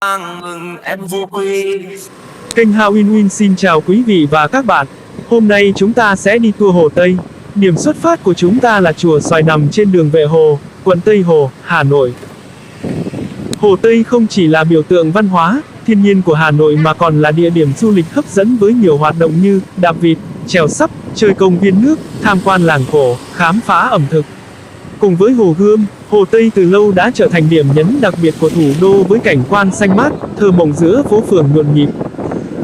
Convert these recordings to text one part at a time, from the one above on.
Ăn mừng em vô quy. Kênh How Win Win xin chào quý vị và các bạn. Hôm nay chúng ta sẽ đi tour Hồ Tây. Điểm xuất phát của chúng ta là chùa Xoài nằm trên đường Vệ Hồ, quận Tây Hồ, Hà Nội. Hồ Tây không chỉ là biểu tượng văn hóa, thiên nhiên của Hà Nội mà còn là địa điểm du lịch hấp dẫn với nhiều hoạt động như đạp vịt, chèo sắp, chơi công viên nước, tham quan làng cổ, khám phá ẩm thực. Cùng với Hồ Gươm, Hồ Tây từ lâu đã trở thành điểm nhấn đặc biệt của thủ đô với cảnh quan xanh mát, thơ mộng giữa phố phường nhộn nhịp.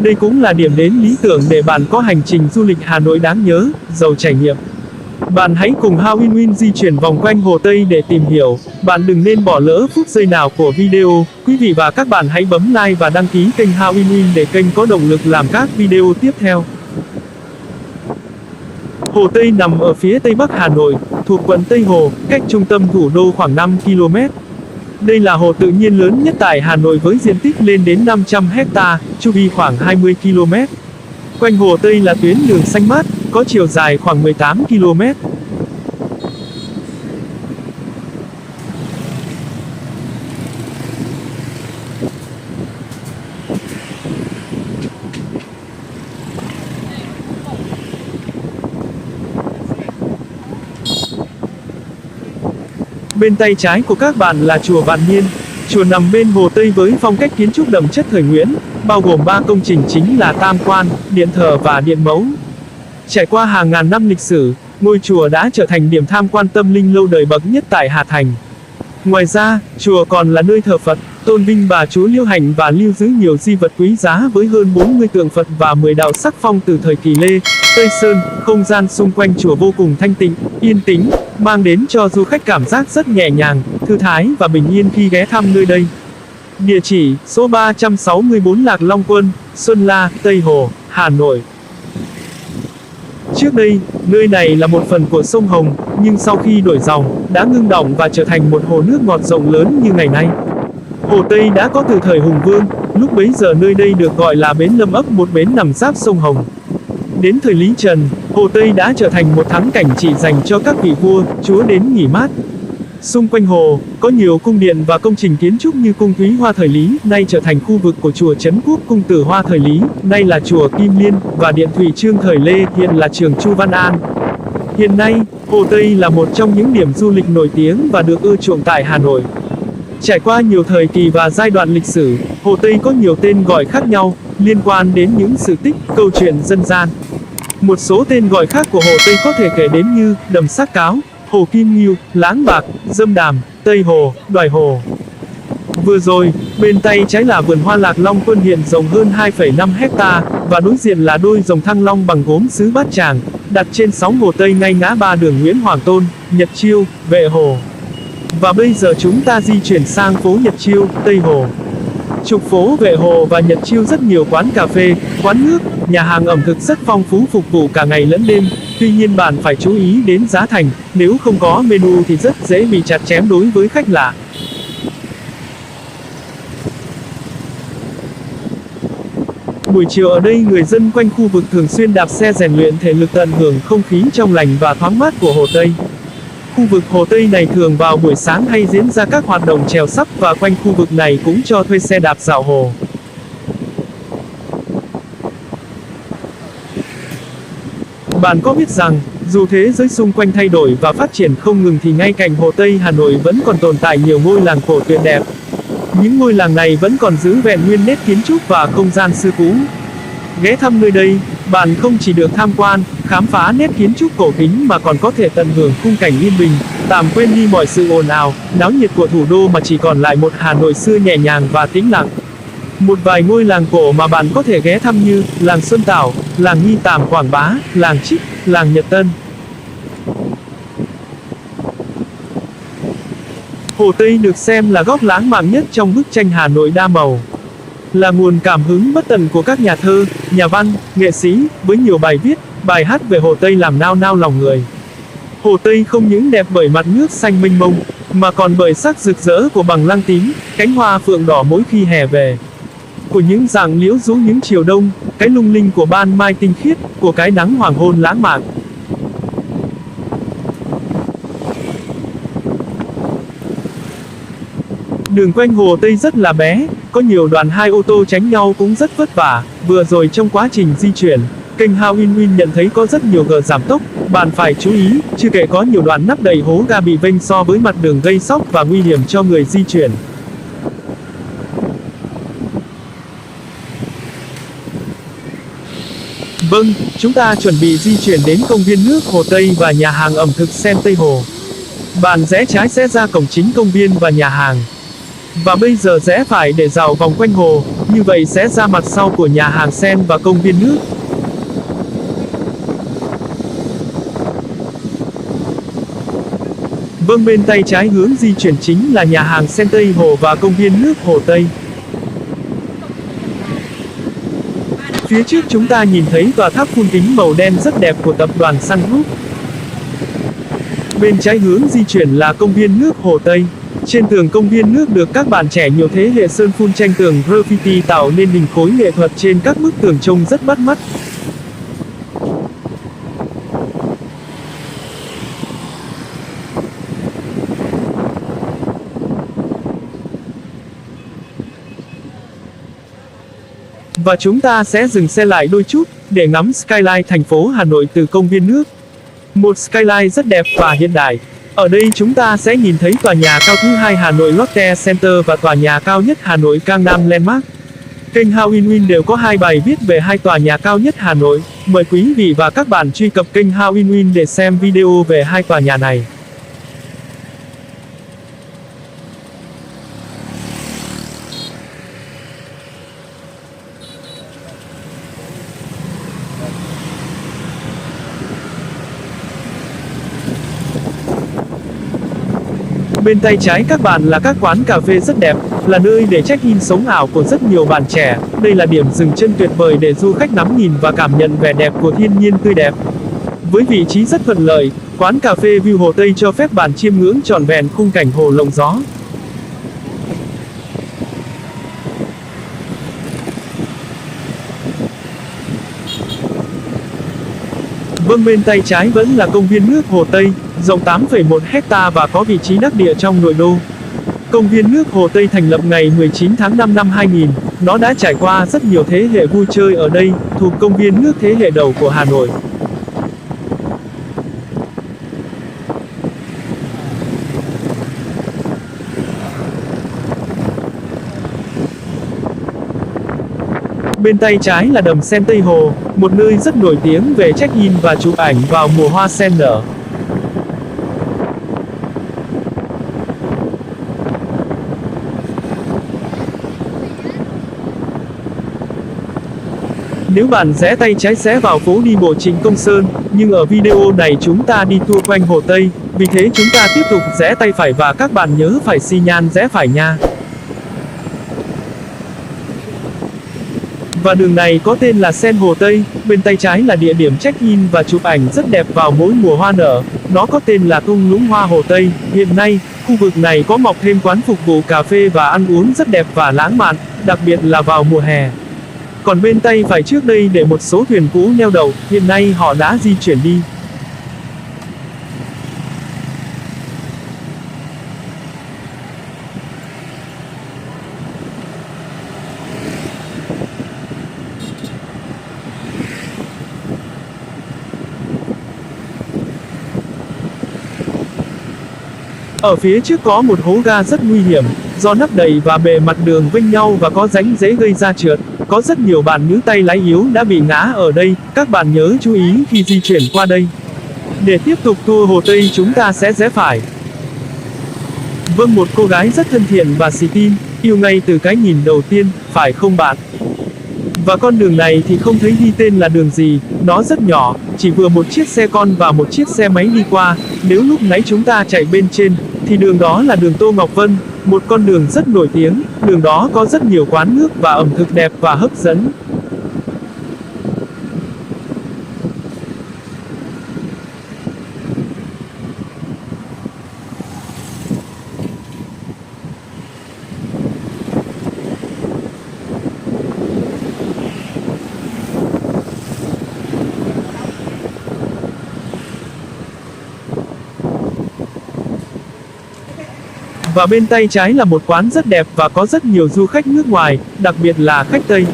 Đây cũng là điểm đến lý tưởng để bạn có hành trình du lịch Hà Nội đáng nhớ, giàu trải nghiệm. Bạn hãy cùng How Win Win di chuyển vòng quanh Hồ Tây để tìm hiểu. Bạn đừng nên bỏ lỡ phút giây nào của video. Quý vị và các bạn hãy bấm like và đăng ký kênh How Win Win để kênh có động lực làm các video tiếp theo. Hồ Tây nằm ở phía tây bắc Hà Nội, thuộc quận Tây Hồ, cách trung tâm thủ đô khoảng 5 km. Đây là hồ tự nhiên lớn nhất tại Hà Nội với diện tích lên đến 500 ha, chu vi khoảng 20 km. Quanh Hồ Tây là tuyến đường xanh mát, có chiều dài khoảng 18 km. Bên tay trái của các bạn là chùa Vạn Niên. Chùa nằm bên Hồ Tây với phong cách kiến trúc đậm chất thời Nguyễn, bao gồm 3 công trình chính là Tam Quan, Điện Thờ và Điện Mẫu. Trải qua hàng ngàn năm lịch sử, ngôi chùa đã trở thành điểm tham quan tâm linh lâu đời bậc nhất tại Hà Thành. Ngoài ra, chùa còn là nơi thờ Phật, tôn vinh bà Chúa Liễu Hạnh và lưu giữ nhiều di vật quý giá với hơn 40 tượng Phật và 10 đạo sắc phong từ thời kỳ Lê, Tây Sơn. Không gian xung quanh chùa vô cùng thanh tịnh, yên tĩnh, mang đến cho du khách cảm giác rất nhẹ nhàng, thư thái và bình yên khi ghé thăm nơi đây. Địa chỉ: số 364 Lạc Long Quân, Xuân La, Tây Hồ, Hà Nội. Trước đây, nơi này là một phần của sông Hồng, nhưng sau khi đổi dòng, đã ngưng đọng và trở thành một hồ nước ngọt rộng lớn như ngày nay. Hồ Tây đã có từ thời Hùng Vương, lúc bấy giờ nơi đây được gọi là Bến Lâm Ấp, một bến nằm giáp sông Hồng. Đến thời Lý Trần, Hồ Tây đã trở thành một thắng cảnh chỉ dành cho các vị vua, chúa đến nghỉ mát. Xung quanh hồ, có nhiều cung điện và công trình kiến trúc như cung Thúy Hoa thời Lý, nay trở thành khu vực của chùa Trấn Quốc, cung Tử Hoa thời Lý, nay là chùa Kim Liên, và điện Thủy Chương thời Lê, hiện là trường Chu Văn An. Hiện nay, Hồ Tây là một trong những điểm du lịch nổi tiếng và được ưa chuộng tại Hà Nội. Trải qua nhiều thời kỳ và giai đoạn lịch sử, Hồ Tây có nhiều tên gọi khác nhau, liên quan đến những sự tích, câu chuyện dân gian. Một số tên gọi khác của Hồ Tây có thể kể đến như Đầm Xác Cáo, Hồ Kim Ngưu, Láng Bạc, Dâm Đàm, Tây Hồ, Đoài Hồ. Vừa rồi, bên tay trái là vườn hoa Lạc Long Quân hiện rộng hơn 2,5 ha, và đối diện là đôi rồng thăng long bằng gốm sứ Bát Tràng, đặt trên sóng Hồ Tây ngay ngã ba đường Nguyễn Hoàng Tôn, Nhật Chiêu, Vệ Hồ. Và bây giờ chúng ta di chuyển sang phố Nhật Chiêu, Tây Hồ. Trục phố Vệ Hồ và Nhật Chiêu rất nhiều quán cà phê, quán nước, nhà hàng ẩm thực rất phong phú phục vụ cả ngày lẫn đêm. Tuy nhiên bạn phải chú ý đến giá thành, nếu không có menu thì rất dễ bị chặt chém đối với khách lạ. Buổi chiều ở đây người dân quanh khu vực thường xuyên đạp xe rèn luyện thể lực tận hưởng không khí trong lành và thoáng mát của Hồ Tây. Khu vực Hồ Tây này thường vào buổi sáng hay diễn ra các hoạt động chèo sắp, và quanh khu vực này cũng cho thuê xe đạp dạo hồ. Bạn có biết rằng, dù thế giới xung quanh thay đổi và phát triển không ngừng thì ngay cạnh Hồ Tây Hà Nội vẫn còn tồn tại nhiều ngôi làng cổ tuyệt đẹp. Những ngôi làng này vẫn còn giữ vẹn nguyên nét kiến trúc và không gian xưa cũ. Ghé thăm nơi đây, bạn không chỉ được tham quan, khám phá nét kiến trúc cổ kính mà còn có thể tận hưởng khung cảnh yên bình, tạm quên đi mọi sự ồn ào, náo nhiệt của thủ đô mà chỉ còn lại một Hà Nội xưa nhẹ nhàng và tĩnh lặng. Một vài ngôi làng cổ mà bạn có thể ghé thăm như làng Xuân Tảo, làng Nghi Tàm Quảng Bá, làng Trích, làng Nhật Tân. Hồ Tây được xem là góc lãng mạn nhất trong bức tranh Hà Nội đa màu. Là nguồn cảm hứng bất tận của các nhà thơ, nhà văn, nghệ sĩ, với nhiều bài viết, bài hát về Hồ Tây làm nao nao lòng người. Hồ Tây không những đẹp bởi mặt nước xanh mênh mông, mà còn bởi sắc rực rỡ của bằng lăng tím, cánh hoa phượng đỏ mỗi khi hè về. Của những dàng liễu rũ những chiều đông, cái lung linh của ban mai tinh khiết, của cái nắng hoàng hôn lãng mạn. Đường quanh Hồ Tây rất là bé, có nhiều đoạn hai ô tô tránh nhau cũng rất vất vả. Vừa rồi trong quá trình di chuyển, kênh Hao Win Win nhận thấy có rất nhiều gờ giảm tốc, bạn phải chú ý, chưa kể có nhiều đoạn nắp đầy hố ga bị vênh so với mặt đường gây sóc và nguy hiểm cho người di chuyển. Vâng, chúng ta chuẩn bị di chuyển đến công viên nước Hồ Tây và nhà hàng ẩm thực Sen Tây Hồ. Bạn rẽ trái sẽ ra cổng chính công viên và nhà hàng. Và bây giờ rẽ phải để dạo vòng quanh hồ, như vậy sẽ ra mặt sau của nhà hàng Sen và công viên nước. Vâng, bên tay trái hướng di chuyển chính là nhà hàng Sen Tây Hồ và công viên nước Hồ Tây. Phía trước chúng ta nhìn thấy tòa tháp phun kính màu đen rất đẹp của tập đoàn Sun Group. Bên trái hướng di chuyển là công viên nước Hồ Tây. Trên tường công viên nước được các bạn trẻ nhiều thế hệ sơn phun tranh tường graffiti tạo nên hình khối nghệ thuật trên các bức tường trông rất bắt mắt. Và chúng ta sẽ dừng xe lại đôi chút, để ngắm skyline thành phố Hà Nội từ công viên nước. Một skyline rất đẹp và hiện đại. Ở đây chúng ta sẽ nhìn thấy tòa nhà cao thứ hai Hà Nội Lotte Center và tòa nhà cao nhất Hà Nội Gangnam Landmark. Kênh Hao Win Win đều có hai bài viết về hai tòa nhà cao nhất Hà Nội. Mời quý vị và các bạn truy cập kênh Hao Win Win để xem video về hai tòa nhà này. Bên tay trái các bạn là các quán cà phê rất đẹp, là nơi để check-in sống ảo của rất nhiều bạn trẻ. Đây là điểm dừng chân tuyệt vời để du khách ngắm nhìn và cảm nhận vẻ đẹp của thiên nhiên tươi đẹp. Với vị trí rất thuận lợi, quán cà phê View Hồ Tây cho phép bạn chiêm ngưỡng trọn vẹn khung cảnh hồ lộng gió. Vâng, bên tay trái vẫn là công viên nước Hồ Tây, rộng 8,1 ha và có vị trí đắc địa trong nội đô. Công viên nước Hồ Tây thành lập ngày 19 tháng 5 năm 2000, nó đã trải qua rất nhiều thế hệ vui chơi ở đây, thuộc công viên nước thế hệ đầu của Hà Nội. Bên tay trái là đầm sen Tây Hồ, một nơi rất nổi tiếng về check-in và chụp ảnh vào mùa hoa sen nở. Nếu bạn rẽ tay trái sẽ vào phố đi bộ Trịnh Công Sơn, nhưng ở video này chúng ta đi tour quanh Hồ Tây, vì thế chúng ta tiếp tục rẽ tay phải và các bạn nhớ phải xi nhan rẽ phải nha. Và đường này có tên là Sen Hồ Tây, bên tay trái là địa điểm check-in và chụp ảnh rất đẹp vào mỗi mùa hoa nở, nó có tên là thung lũng hoa Hồ Tây. Hiện nay, khu vực này có mọc thêm quán phục vụ cà phê và ăn uống rất đẹp và lãng mạn, đặc biệt là vào mùa hè. Còn bên tay phải trước đây để một số thuyền cũ neo đậu, hiện nay họ đã di chuyển đi. Ở phía trước có một hố ga rất nguy hiểm, do nắp đầy và bề mặt đường vênh nhau và có rãnh dễ gây ra trượt. Có rất nhiều bạn nữ tay lái yếu đã bị ngã ở đây, các bạn nhớ chú ý khi di chuyển qua đây. Để tiếp tục tour Hồ Tây chúng ta sẽ rẽ phải. Vâng, một cô gái rất thân thiện và xì tin, yêu ngay từ cái nhìn đầu tiên, phải không bạn? Và con đường này thì không thấy ghi tên là đường gì, nó rất nhỏ, chỉ vừa một chiếc xe con và một chiếc xe máy đi qua. Nếu lúc nãy chúng ta chạy bên trên, thì đường đó là đường Tô Ngọc Vân, một con đường rất nổi tiếng, đường đó có rất nhiều quán nước và ẩm thực đẹp và hấp dẫn. Và bên tay trái là một quán rất đẹp và có rất nhiều du khách nước ngoài, đặc biệt là khách Tây.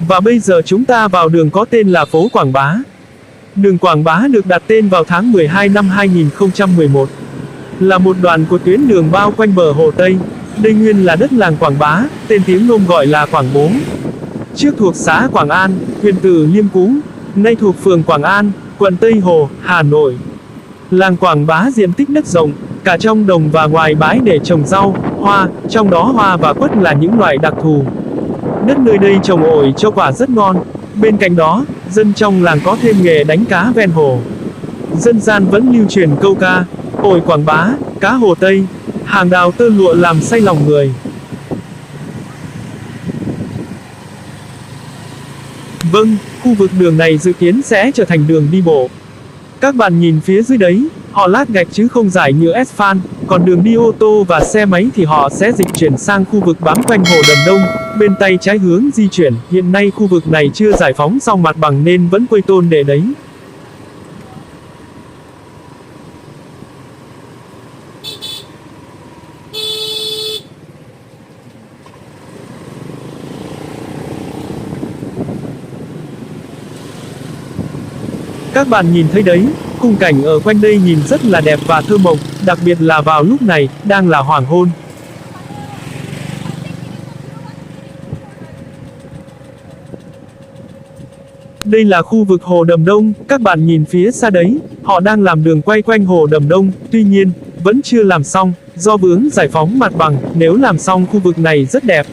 Và bây giờ chúng ta vào đường có tên là phố Quảng Bá. Đường Quảng Bá được đặt tên vào tháng 12 năm 2011. Là một đoạn của tuyến đường bao quanh bờ Hồ Tây. Đây nguyên là đất làng Quảng Bá, tên tiếng Nôm gọi là Quảng Bố. Trước thuộc xã Quảng An, huyện Từ Liêm Cú, nay thuộc phường Quảng An, quận Tây Hồ, Hà Nội. Làng Quảng Bá diện tích đất rộng, cả trong đồng và ngoài bãi để trồng rau, hoa, trong đó hoa và quất là những loại đặc thù. Đất nơi đây trồng ổi cho quả rất ngon. Bên cạnh đó, dân trong làng có thêm nghề đánh cá ven hồ. Dân gian vẫn lưu truyền câu ca, ổi Quảng Bá, cá Hồ Tây, hàng đào tơ lụa làm say lòng người. Vâng, khu vực đường này dự kiến sẽ trở thành đường đi bộ. Các bạn nhìn phía dưới đấy, họ lát gạch chứ không rải nhựa asphalt, còn đường đi ô tô và xe máy thì họ sẽ dịch chuyển sang khu vực bám quanh hồ Đầm Đông, bên tay trái hướng di chuyển. Hiện nay khu vực này chưa giải phóng xong mặt bằng nên vẫn quây tôn để đấy. Các bạn nhìn thấy đấy, khung cảnh ở quanh đây nhìn rất là đẹp và thơ mộng, đặc biệt là vào lúc này, đang là hoàng hôn. Đây là khu vực hồ Đầm Đông, các bạn nhìn phía xa đấy, họ đang làm đường quay quanh hồ Đầm Đông, tuy nhiên, vẫn chưa làm xong, do vướng giải phóng mặt bằng, nếu làm xong khu vực này rất đẹp.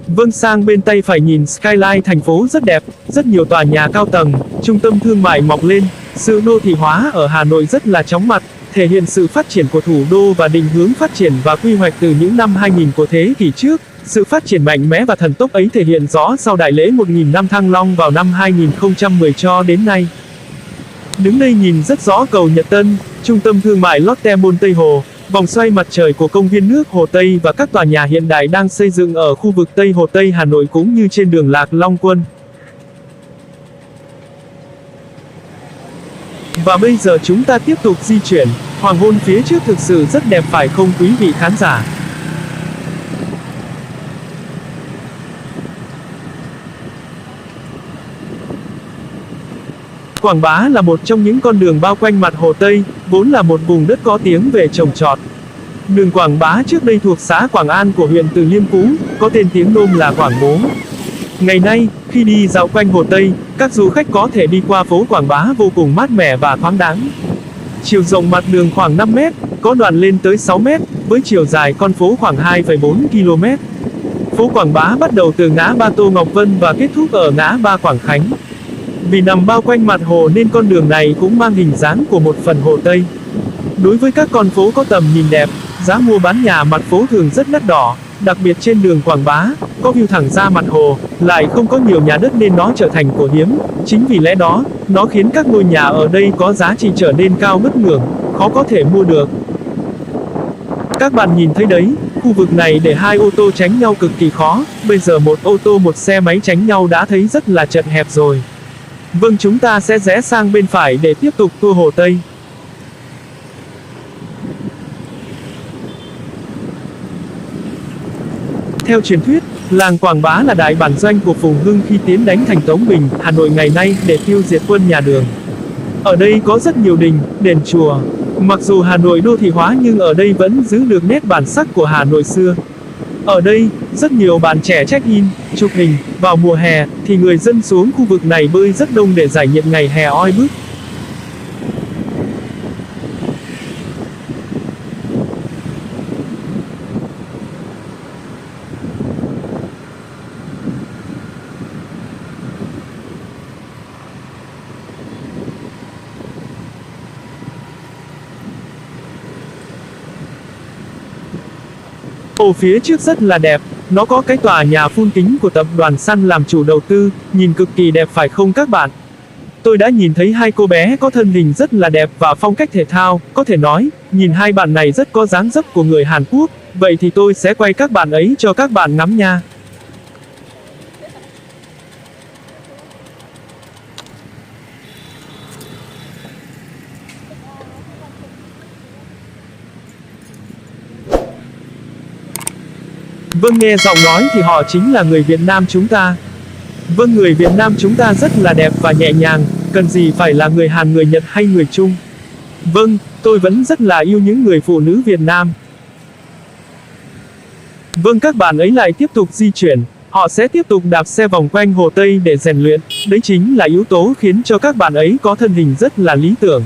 Vâng, sang bên tay phải nhìn skyline thành phố rất đẹp, rất nhiều tòa nhà cao tầng, trung tâm thương mại mọc lên, sự đô thị hóa ở Hà Nội rất là chóng mặt, thể hiện sự phát triển của thủ đô và định hướng phát triển và quy hoạch từ những năm 2000 của thế kỷ trước. Sự phát triển mạnh mẽ và thần tốc ấy thể hiện rõ sau đại lễ 1000 năm Thăng Long vào năm 2010 cho đến nay. Đứng đây nhìn rất rõ cầu Nhật Tân, trung tâm thương mại Lotte Mall Tây Hồ, vòng xoay mặt trời của công viên nước Hồ Tây và các tòa nhà hiện đại đang xây dựng ở khu vực Tây Hồ Tây Hà Nội cũng như trên đường Lạc Long Quân. Và bây giờ chúng ta tiếp tục di chuyển, hoàng hôn phía trước thực sự rất đẹp phải không quý vị khán giả? Quảng Bá là một trong những con đường bao quanh mặt Hồ Tây, vốn là một vùng đất có tiếng về trồng trọt. Đường Quảng Bá trước đây thuộc xã Quảng An của huyện Từ Liêm Cú, có tên tiếng Nôm là Quảng Bố. Ngày nay, khi đi dạo quanh Hồ Tây, các du khách có thể đi qua phố Quảng Bá vô cùng mát mẻ và thoáng đãng. Chiều rộng mặt đường khoảng 5 mét, có đoạn lên tới 6 mét, với chiều dài con phố khoảng 2,4 km. Phố Quảng Bá bắt đầu từ ngã ba Tô Ngọc Vân và kết thúc ở ngã ba Quảng Khánh. Vì nằm bao quanh mặt hồ nên con đường này cũng mang hình dáng của một phần Hồ Tây. Đối với các con phố có tầm nhìn đẹp, giá mua bán nhà mặt phố thường rất đắt đỏ, đặc biệt trên đường Quảng Bá, có view thẳng ra mặt hồ, lại không có nhiều nhà đất nên nó trở thành của hiếm. Chính vì lẽ đó, nó khiến các ngôi nhà ở đây có giá trị trở nên cao ngất ngưởng, khó có thể mua được. Các bạn nhìn thấy đấy, khu vực này để hai ô tô tránh nhau cực kỳ khó, bây giờ một ô tô một xe máy tránh nhau đã thấy rất là chật hẹp rồi. Vâng, chúng ta sẽ rẽ sang bên phải để tiếp tục tour Hồ Tây. Theo truyền thuyết, làng Quảng Bá là đại bản doanh của Phùng Hưng khi tiến đánh thành Tống Bình, Hà Nội ngày nay để tiêu diệt quân nhà Đường. Ở đây có rất nhiều đình, đền chùa. Mặc dù Hà Nội đô thị hóa nhưng ở đây vẫn giữ được nét bản sắc của Hà Nội xưa. Ở đây, rất nhiều bạn trẻ check-in, chụp hình, vào mùa hè, thì người dân xuống khu vực này bơi rất đông để giải nhiệt ngày hè oi bức. Hồ phía trước rất là đẹp, nó có cái tòa nhà phun kính của tập đoàn Sun làm chủ đầu tư, nhìn cực kỳ đẹp phải không các bạn? Tôi đã nhìn thấy hai cô bé có thân hình rất là đẹp và phong cách thể thao, có thể nói, nhìn hai bạn này rất có dáng dấp của người Hàn Quốc, vậy thì tôi sẽ quay các bạn ấy cho các bạn ngắm nha. Vâng, nghe giọng nói thì họ chính là người Việt Nam chúng ta. Vâng, người Việt Nam chúng ta rất là đẹp và nhẹ nhàng, cần gì phải là người Hàn, người Nhật hay người Trung. Vâng, tôi vẫn rất là yêu những người phụ nữ Việt Nam. Vâng, các bạn ấy lại tiếp tục di chuyển, họ sẽ tiếp tục đạp xe vòng quanh Hồ Tây để rèn luyện, đấy chính là yếu tố khiến cho các bạn ấy có thân hình rất là lý tưởng.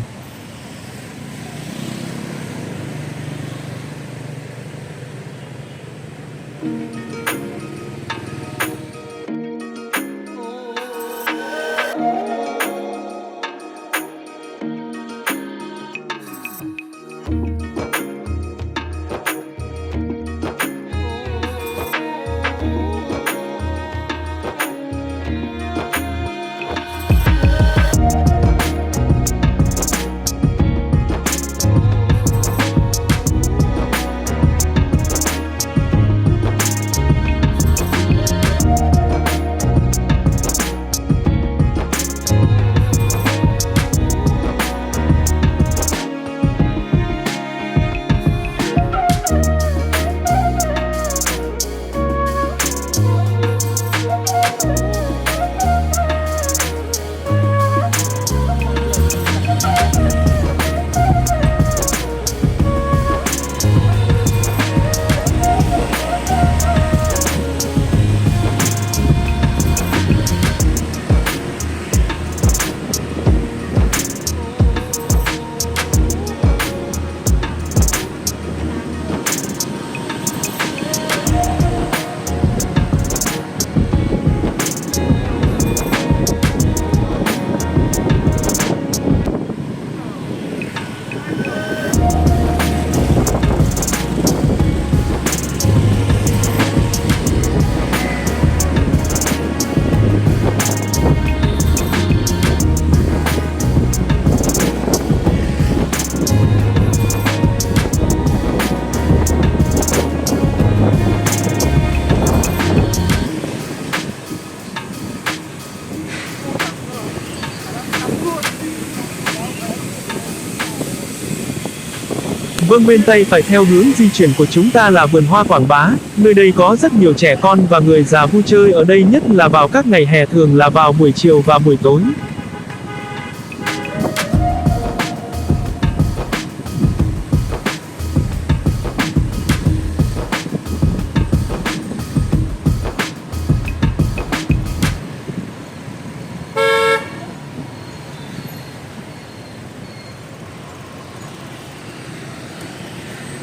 Vâng, bên tay phải theo hướng di chuyển của chúng ta là vườn hoa Quảng Bá, nơi đây có rất nhiều trẻ con và người già vui chơi ở đây, nhất là vào các ngày hè, thường là vào buổi chiều và buổi tối.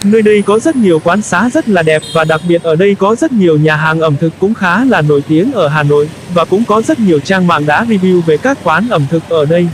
Nơi đây có rất nhiều quán xá rất là đẹp và đặc biệt ở đây có rất nhiều nhà hàng ẩm thực cũng khá là nổi tiếng ở Hà Nội, và cũng có rất nhiều trang mạng đã review về các quán ẩm thực ở đây.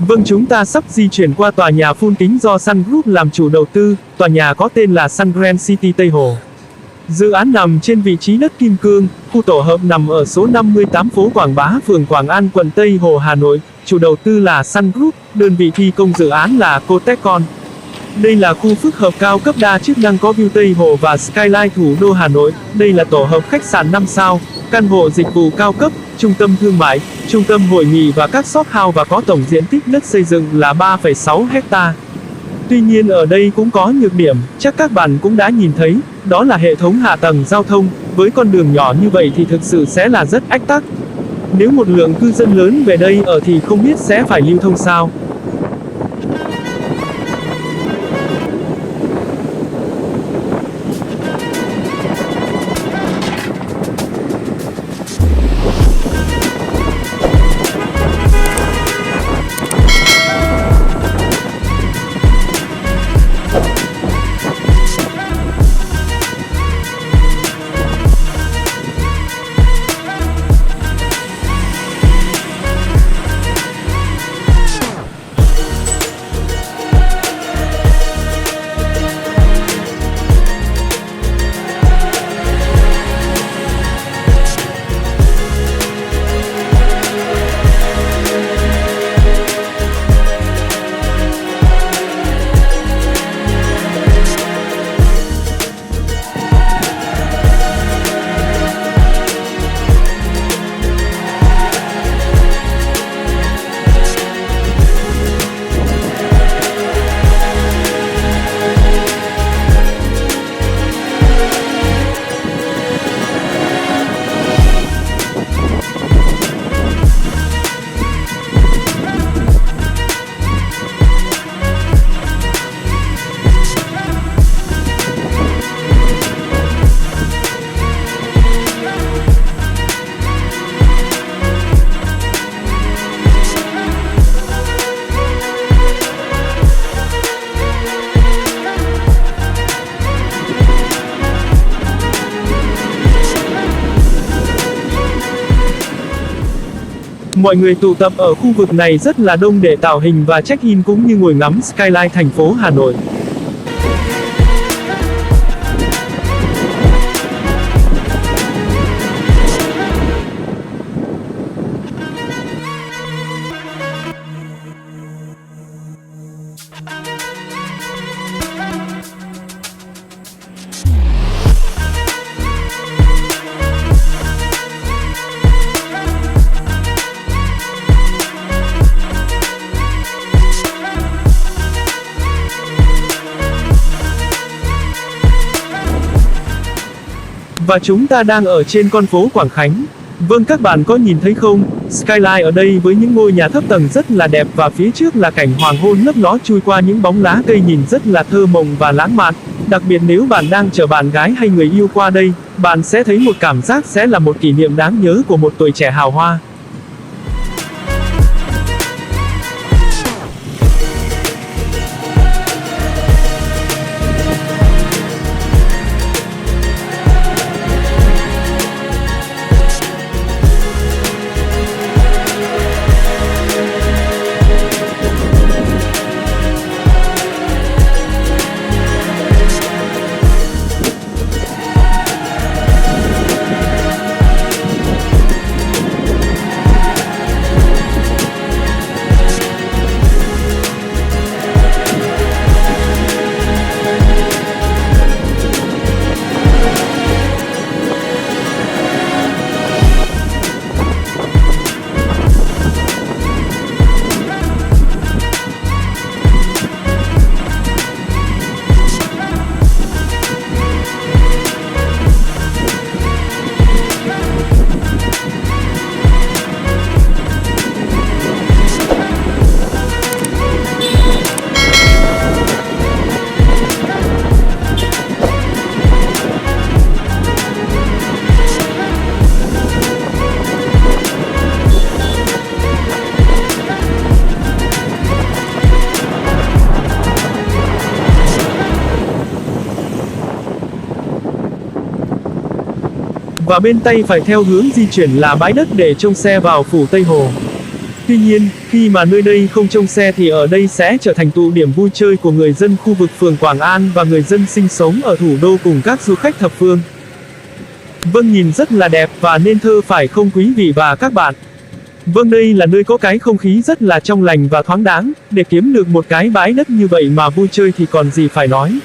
Vâng, chúng ta sắp di chuyển qua tòa nhà full kính do Sun Group làm chủ đầu tư, tòa nhà có tên là Sun Grand City Tây Hồ. Dự án nằm trên vị trí đất Kim Cương, khu tổ hợp nằm ở số 58 phố Quảng Bá, phường Quảng An, quận Tây Hồ, Hà Nội. Chủ đầu tư là Sun Group, đơn vị thi công dự án là Cotecon. Đây là khu phức hợp cao cấp đa chức năng có view Tây Hồ và skyline thủ đô Hà Nội. Đây là tổ hợp khách sạn 5 sao, căn hộ dịch vụ cao cấp, trung tâm thương mại, trung tâm hội nghị và các shop house, và có tổng diện tích đất xây dựng là 3,6 ha. Tuy nhiên ở đây cũng có nhược điểm, chắc các bạn cũng đã nhìn thấy, đó là hệ thống hạ tầng giao thông. Với con đường nhỏ như vậy thì thực sự sẽ là rất ách tắc. Nếu một lượng cư dân lớn về đây ở thì không biết sẽ phải lưu thông sao. Mọi người tụ tập ở khu vực này rất là đông để tạo hình và check-in cũng như ngồi ngắm skyline thành phố Hà Nội. Và chúng ta đang ở trên con phố Quảng Khánh. Vâng, các bạn có nhìn thấy không? Skyline ở đây với những ngôi nhà thấp tầng rất là đẹp và phía trước là cảnh hoàng hôn lấp ló chui qua những bóng lá cây nhìn rất là thơ mộng và lãng mạn. Đặc biệt nếu bạn đang chở bạn gái hay người yêu qua đây, bạn sẽ thấy một cảm giác sẽ là một kỷ niệm đáng nhớ của một tuổi trẻ hào hoa. Và bên tay phải theo hướng di chuyển là bãi đất để trông xe vào phủ Tây Hồ. Tuy nhiên, khi mà nơi đây không trông xe thì ở đây sẽ trở thành tụ điểm vui chơi của người dân khu vực phường Quảng An và người dân sinh sống ở thủ đô cùng các du khách thập phương. Vâng, nhìn rất là đẹp và nên thơ phải không quý vị và các bạn? Vâng, đây là nơi có cái không khí rất là trong lành và thoáng đáng, để kiếm được một cái bãi đất như vậy mà vui chơi thì còn gì phải nói.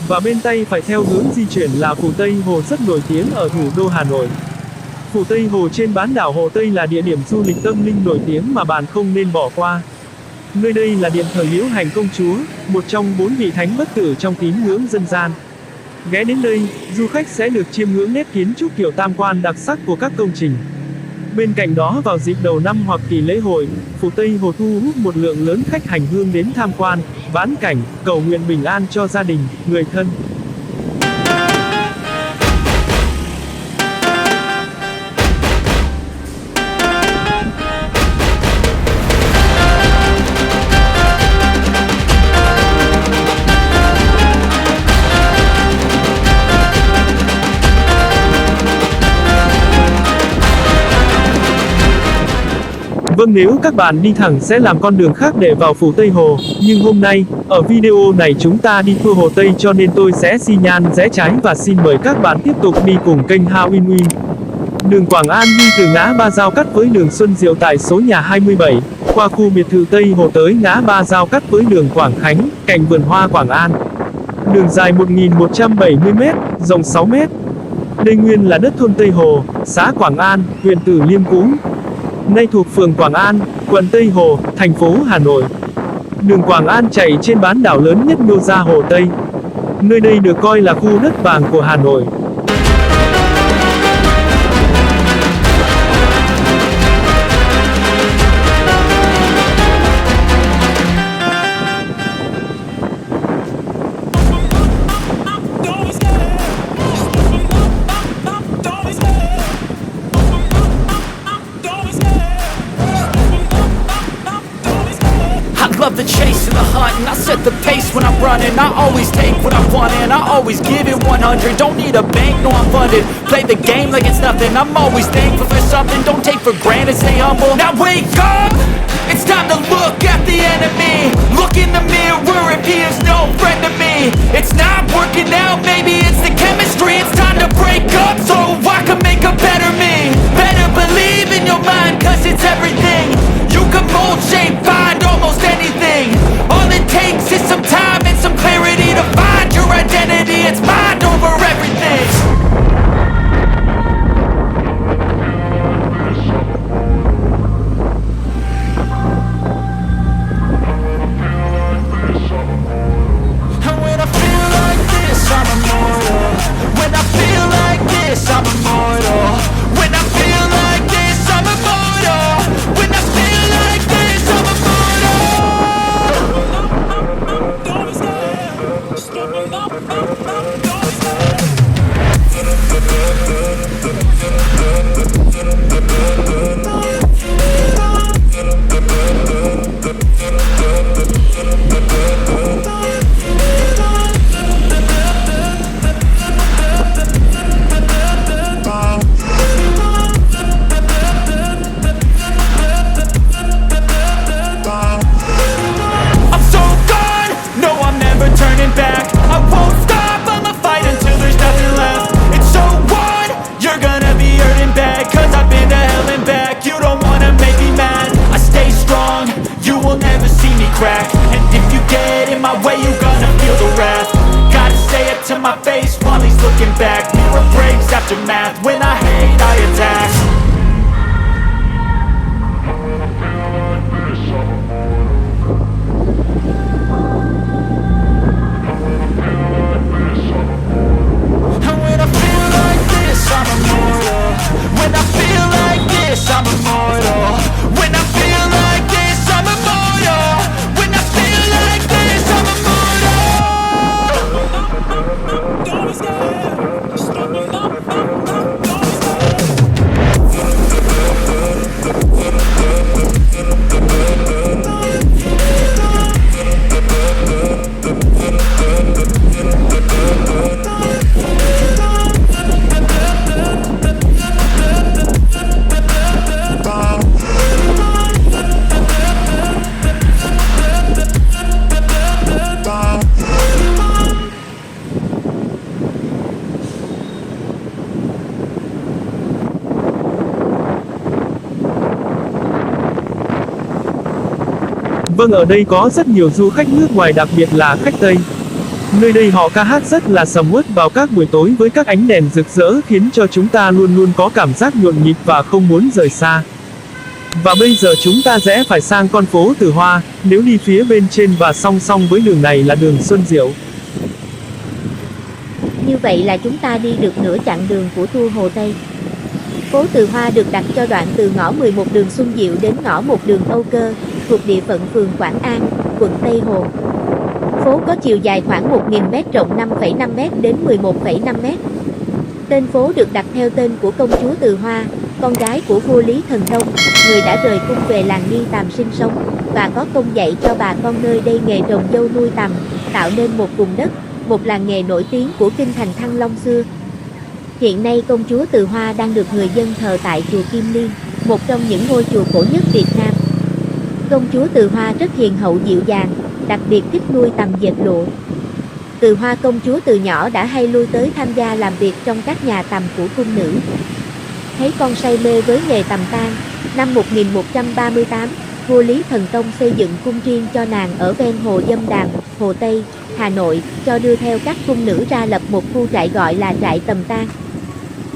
Và bên tay phải theo hướng di chuyển là phủ Tây Hồ rất nổi tiếng ở thủ đô Hà Nội. Phủ Tây Hồ trên bán đảo Hồ Tây là địa điểm du lịch tâm linh nổi tiếng mà bạn không nên bỏ qua. Nơi đây là điện thờ Liễu Hành Công Chúa, một trong 4 vị thánh bất tử trong tín ngưỡng dân gian. Ghé đến đây, du khách sẽ được chiêm ngưỡng nét kiến trúc kiểu tam quan đặc sắc của các công trình. Bên cạnh đó vào dịp đầu năm hoặc kỳ lễ hội, phủ Tây Hồ thu hút một lượng lớn khách hành hương đến tham quan, vãn cảnh, cầu nguyện bình an cho gia đình, người thân. Vâng, nếu các bạn đi thẳng sẽ làm con đường khác để vào phủ Tây Hồ, nhưng hôm nay, ở video này chúng ta đi tour Hồ Tây cho nên tôi sẽ xi nhan rẽ trái và xin mời các bạn tiếp tục đi cùng kênh How Win Win. Đường Quảng An đi từ ngã Ba giao cắt với đường Xuân Diệu tại số nhà 27, qua khu biệt thự Tây Hồ tới ngã Ba giao cắt với đường Quảng Khánh, cạnh vườn hoa Quảng An. Đường dài 1.170m, rộng 6m. Đây nguyên là đất thôn Tây Hồ, xã Quảng An, huyện Từ Liêm cũ. Nay thuộc phường Quảng An, quận Tây Hồ, thành phố Hà Nội. Đường Quảng An chạy trên bán đảo lớn nhất Nô Gia Hồ Tây. Nơi đây được coi là khu đất vàng của Hà Nội. Love the chase and the hunt, and I set the pace when I'm running. I always take what I want and I always give it 100. Don't need a bank, no I'm funded. Play the game like it's nothing. I'm always thankful for something. Don't take for granted, stay humble. Now wake up! It's time to look at the enemy. Look in the mirror if he is no friend to me. It's not working out, maybe it's the chemistry. It's time to break up so I can make a better me. Better believe in your mind, cause it's everything. You can mold, shape, find almost anything. All it takes is some time and some clarity to find your identity. It's mind over everything. And when I feel like this, I'm immortal. When I feel like this, I'm immortal. When I feel like this, I'm immortal. When I feel like this, I'm and if you get in my way, you're gonna feel the wrath. Gotta say it to my face while he's looking back. Mirror breaks after math. When I hate, I attack. And when I feel like this, I'm immortal. When I feel like this, I'm immortal. When I feel like this, I'm immortal. When I feel like this, I'm Vâng, ở đây có rất nhiều du khách nước ngoài, đặc biệt là khách Tây. Nơi đây họ ca hát rất là sầm uất vào các buổi tối với các ánh đèn rực rỡ khiến cho chúng ta luôn luôn có cảm giác nhộn nhịp và không muốn rời xa. Và bây giờ chúng ta rẽ phải sang con phố Từ Hoa, nếu đi phía bên trên và song song với đường này là đường Xuân Diệu. Như vậy là chúng ta đi được nửa chặng đường của tour Hồ Tây. Phố Từ Hoa được đặt cho đoạn từ ngõ 11 đường Xuân Diệu đến ngõ 1 đường Âu Cơ, thuộc địa phận phường Quảng An, quận Tây Hồ. Phố có chiều dài khoảng 1.000m, rộng 5,5m đến 11,5m. Tên phố được đặt theo tên của công chúa Từ Hoa, con gái của vua Lý Thần Tông, người đã rời cung về làng Nghi Tàm sinh sống, và có công dạy cho bà con nơi đây nghề trồng dâu nuôi tằm, tạo nên một vùng đất, một làng nghề nổi tiếng của kinh thành Thăng Long xưa. Hiện nay công chúa Từ Hoa đang được người dân thờ tại chùa Kim Liên. một trong những ngôi chùa cổ nhất Việt Nam. Công chúa Từ Hoa rất hiền hậu dịu dàng, đặc biệt thích nuôi tằm dệt lụa. Từ Hoa công chúa từ nhỏ đã hay lui tới tham gia làm việc trong các nhà tằm của cung nữ. Thấy con say mê với nghề tằm tang, năm 1138, vua Lý Thần Tông xây dựng cung riêng cho nàng ở ven hồ Dâm Đàm, Hồ Tây, Hà Nội, cho đưa theo các cung nữ ra lập một khu trại gọi là trại tằm tang.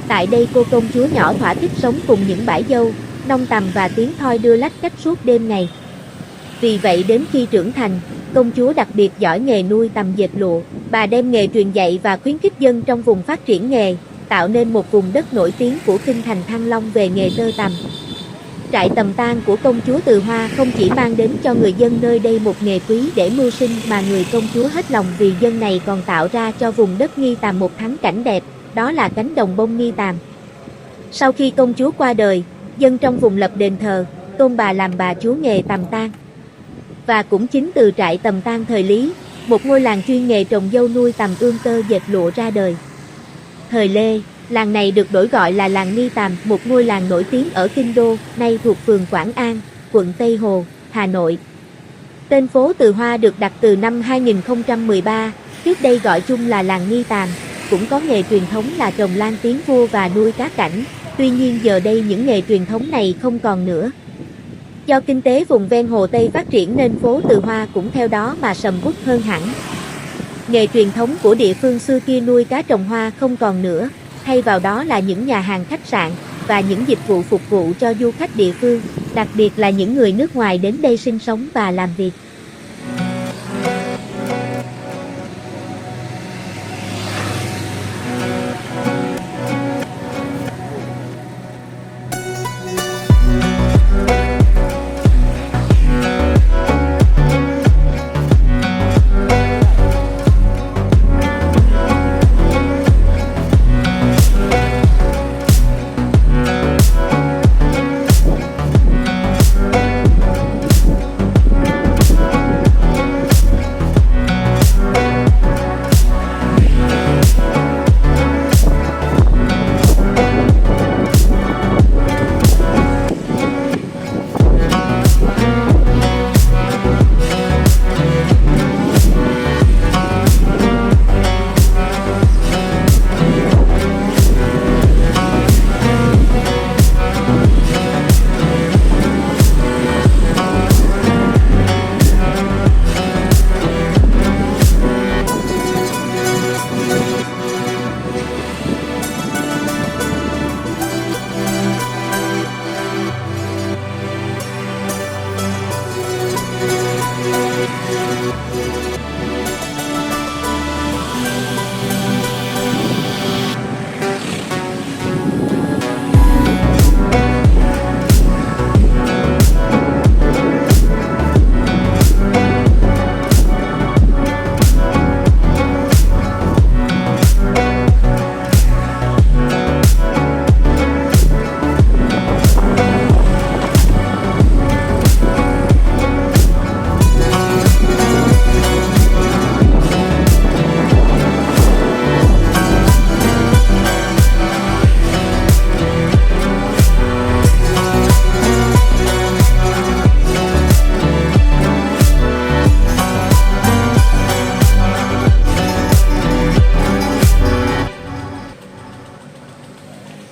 Tại đây cô công chúa nhỏ thỏa thích sống cùng những bãi dâu, nông tằm và tiếng thoi đưa lách cách suốt đêm ngày. Vì vậy đến khi trưởng thành, công chúa đặc biệt giỏi nghề nuôi tằm dệt lụa, bà đem nghề truyền dạy và khuyến khích dân trong vùng phát triển nghề, tạo nên một vùng đất nổi tiếng của kinh thành Thăng Long về nghề tơ tằm. Trại tằm tang của công chúa Từ Hoa không chỉ mang đến cho người dân nơi đây một nghề quý để mưu sinh mà người công chúa hết lòng vì dân này còn tạo ra cho vùng đất Nghi Tàm một thắng cảnh đẹp, đó là cánh đồng bông Nghi Tàm. Sau khi công chúa qua đời, dân trong vùng lập đền thờ, tôn bà làm bà chúa nghề tằm tang. Và cũng chính từ trại tằm tang thời Lý, một ngôi làng chuyên nghề trồng dâu nuôi tằm ươm tơ dệt lụa ra đời. Thời Lê, làng này được đổi gọi là làng Nghi Tàm, một ngôi làng nổi tiếng ở Kinh Đô, nay thuộc phường Quảng An, quận Tây Hồ, Hà Nội. Tên phố Từ Hoa được đặt từ năm 2013, trước đây gọi chung là làng Nghi Tàm, cũng có nghề truyền thống là trồng lan tiến vua và nuôi cá cảnh, tuy nhiên giờ đây những nghề truyền thống này không còn nữa. Do kinh tế vùng ven Hồ Tây phát triển nên phố Từ Hoa cũng theo đó mà sầm uất hơn hẳn. Nghề truyền thống của địa phương xưa kia nuôi cá trồng hoa không còn nữa, thay vào đó là những nhà hàng khách sạn và những dịch vụ phục vụ cho du khách địa phương, đặc biệt là những người nước ngoài đến đây sinh sống và làm việc.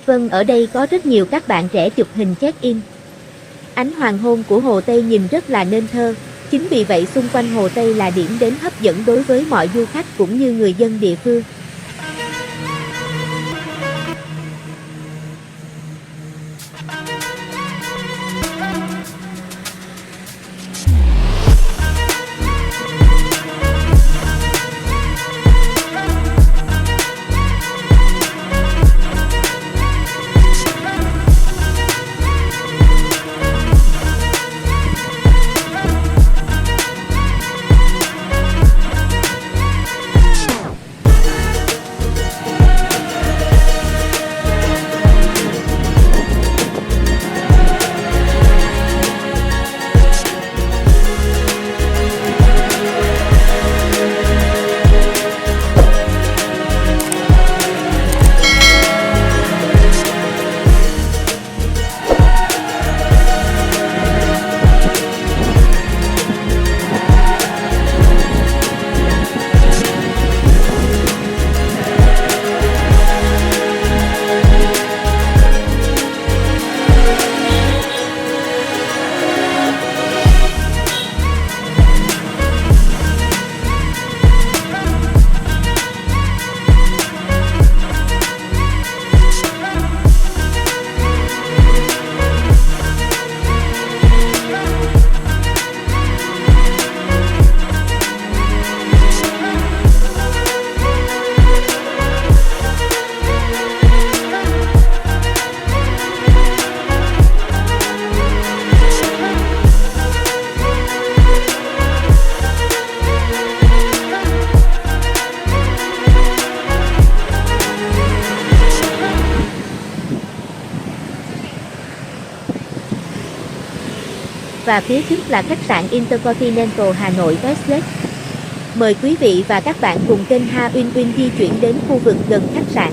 Vâng, ở đây có rất nhiều các bạn trẻ chụp hình check-in. Ánh hoàng hôn của Hồ Tây nhìn rất là nên thơ, chính vì vậy xung quanh Hồ Tây là điểm đến hấp dẫn đối với mọi du khách cũng như người dân địa phương. và phía trước là khách sạn Intercontinental Hà Nội Westlet. Mời quý vị và các bạn cùng kênh Ha Uyên Uyên di chuyển đến khu vực gần khách sạn.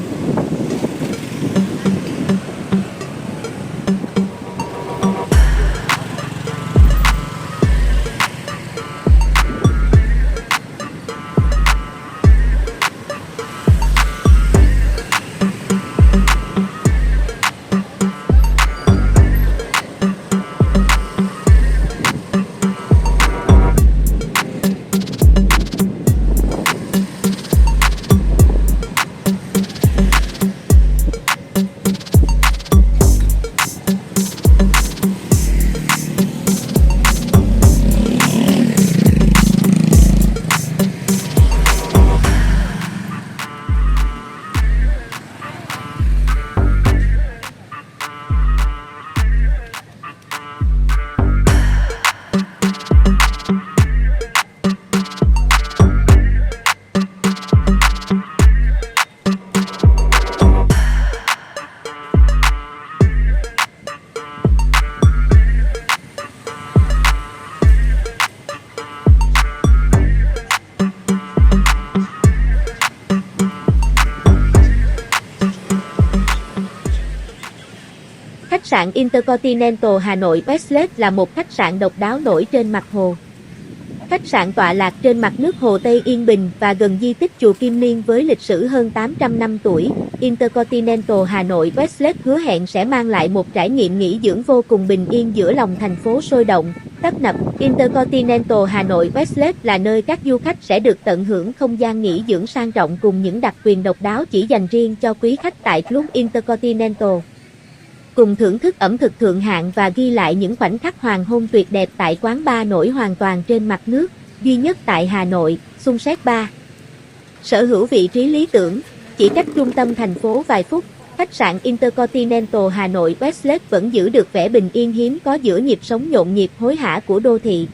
Khách sạn Intercontinental Hà Nội Westlet là một khách sạn độc đáo nổi trên mặt hồ. Khách sạn tọa lạc trên mặt nước Hồ Tây yên bình và gần di tích chùa Kim Liên với lịch sử hơn 800 năm tuổi. Intercontinental Hà Nội Westlet hứa hẹn sẽ mang lại một trải nghiệm nghỉ dưỡng vô cùng bình yên giữa lòng thành phố sôi động, tấp nập. Intercontinental Hà Nội Westlet là nơi các du khách sẽ được tận hưởng không gian nghỉ dưỡng sang trọng cùng những đặc quyền độc đáo chỉ dành riêng cho quý khách tại Club Intercontinental. Cùng thưởng thức ẩm thực thượng hạng và ghi lại những khoảnh khắc hoàng hôn tuyệt đẹp tại quán bar nổi hoàn toàn trên mặt nước, duy nhất tại Hà Nội, Sunset Bar. Sở hữu vị trí lý tưởng, chỉ cách trung tâm thành phố vài phút, khách sạn Intercontinental Hà Nội Westlet vẫn giữ được vẻ bình yên hiếm có giữa nhịp sống nhộn nhịp hối hả của đô thị.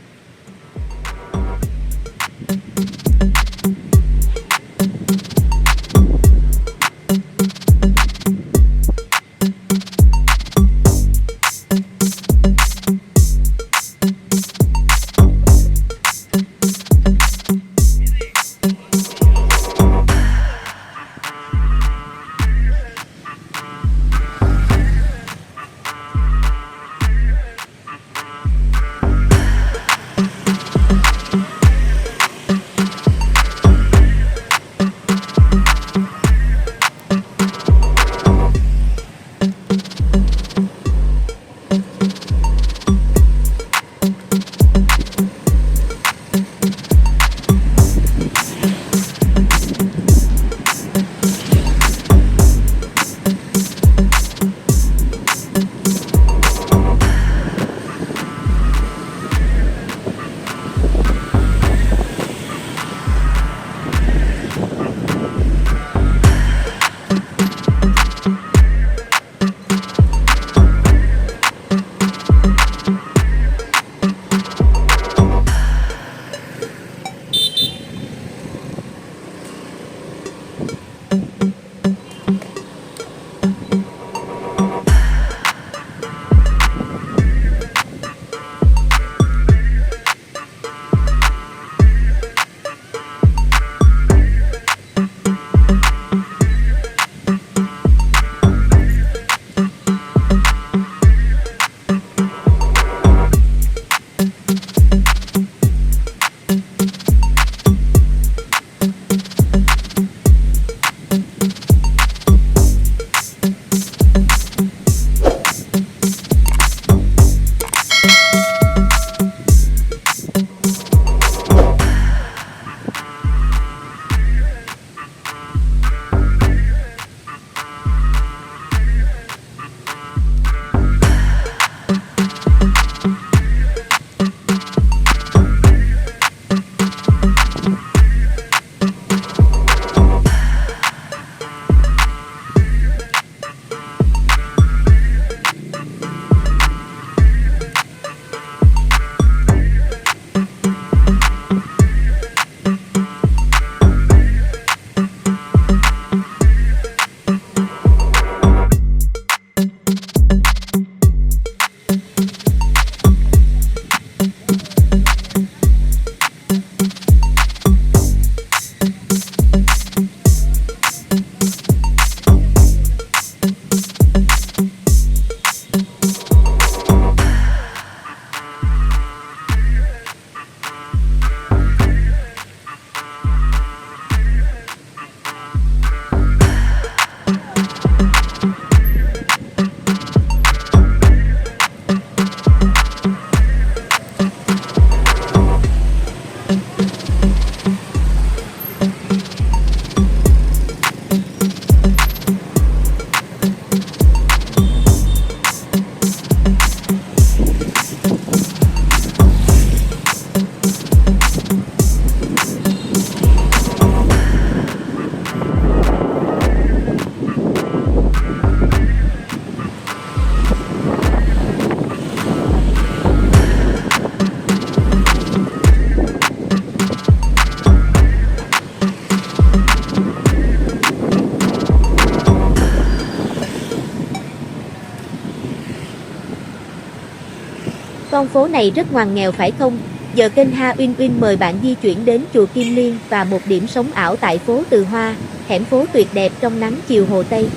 Con phố này rất ngoằn nghèo phải không? Giờ kênh Ha Uyên Uyên mời bạn di chuyển đến chùa Kim Liên và một điểm sống ảo tại phố Từ Hoa, hẻm phố tuyệt đẹp trong nắng chiều Hồ Tây.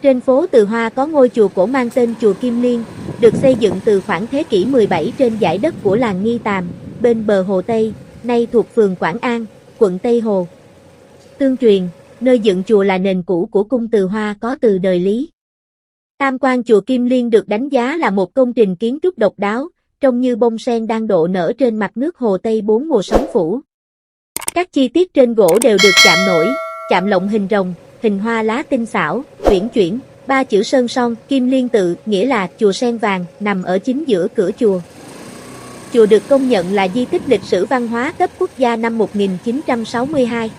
Trên phố Từ Hoa có ngôi chùa cổ mang tên chùa Kim Liên, được xây dựng từ khoảng thế kỷ 17 trên dải đất của làng Nghi Tàm, bên bờ Hồ Tây, nay thuộc phường Quảng An, quận Tây Hồ. Tương truyền, nơi dựng chùa là nền cũ của cung Từ Hoa có từ đời Lý. Tam quan chùa Kim Liên được đánh giá là một công trình kiến trúc độc đáo, trông như bông sen đang độ nở trên mặt nước Hồ Tây bốn mùa sóng phủ. Các chi tiết trên gỗ đều được chạm nổi, chạm lộng hình rồng, hình hoa lá tinh xảo, uyển chuyển, ba chữ sơn son, Kim Liên tự, nghĩa là chùa sen vàng, nằm ở chính giữa cửa chùa. Chùa được công nhận là di tích lịch sử văn hóa cấp quốc gia năm 1962.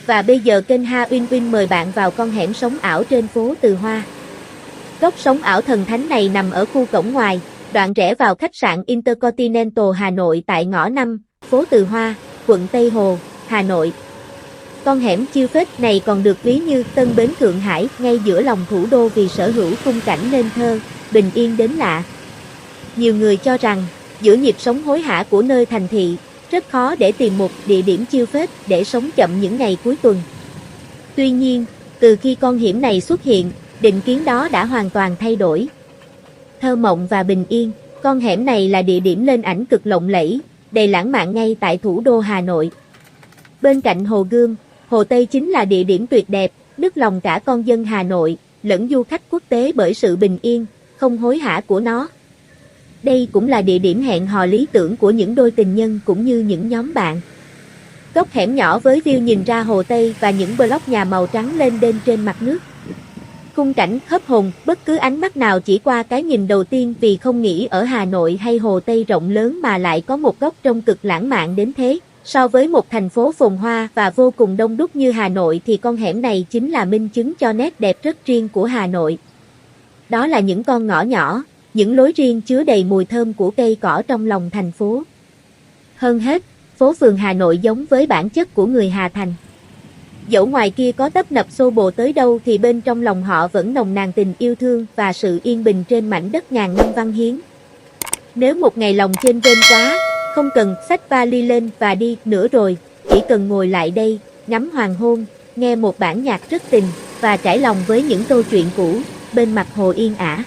Và bây giờ kênh Ha Uyên Uyên mời bạn vào con hẻm sống ảo trên phố Từ Hoa. Góc sống ảo thần thánh này nằm ở khu cổng ngoài, đoạn rẽ vào khách sạn Intercontinental Hà Nội tại ngõ 5, phố Từ Hoa, quận Tây Hồ, Hà Nội. Con hẻm chiêu phết này còn được ví như Tân Bến Thượng Hải, ngay giữa lòng thủ đô vì sở hữu khung cảnh nên thơ, bình yên đến lạ. Nhiều người cho rằng, giữa nhịp sống hối hả của nơi thành thị, rất khó để tìm một địa điểm chiêu phết để sống chậm những ngày cuối tuần. Tuy nhiên, từ khi con hẻm này xuất hiện, định kiến đó đã hoàn toàn thay đổi. Thơ mộng và bình yên, con hẻm này là địa điểm lên ảnh cực lộng lẫy, đầy lãng mạn ngay tại thủ đô Hà Nội. Bên cạnh Hồ Gươm, Hồ Tây chính là địa điểm tuyệt đẹp, nức lòng cả con dân Hà Nội, lẫn du khách quốc tế bởi sự bình yên, không hối hả của nó. Đây cũng là địa điểm hẹn hò lý tưởng của những đôi tình nhân cũng như những nhóm bạn. Góc hẻm nhỏ với view nhìn ra Hồ Tây và những block nhà màu trắng lên đên trên mặt nước. Khung cảnh hấp hồn, bất cứ ánh mắt nào chỉ qua cái nhìn đầu tiên vì không nghĩ ở Hà Nội hay Hồ Tây rộng lớn mà lại có một góc trông cực lãng mạn đến thế. So với một thành phố phồn hoa và vô cùng đông đúc như Hà Nội thì con hẻm này chính là minh chứng cho nét đẹp rất riêng của Hà Nội. Đó là những con ngõ nhỏ, những lối riêng chứa đầy mùi thơm của cây cỏ trong lòng thành phố. Hơn hết, phố phường Hà Nội giống với bản chất của người Hà Thành. Dẫu ngoài kia có tấp nập xô bồ tới đâu thì bên trong lòng họ vẫn nồng nàn tình yêu thương và sự yên bình trên mảnh đất ngàn năm văn hiến. Nếu một ngày lòng chênh vênh quá, không cần xách vali lên và đi nữa rồi, chỉ cần ngồi lại đây, ngắm hoàng hôn, nghe một bản nhạc rất tình và trải lòng với những câu chuyện cũ, bên mặt hồ yên ả.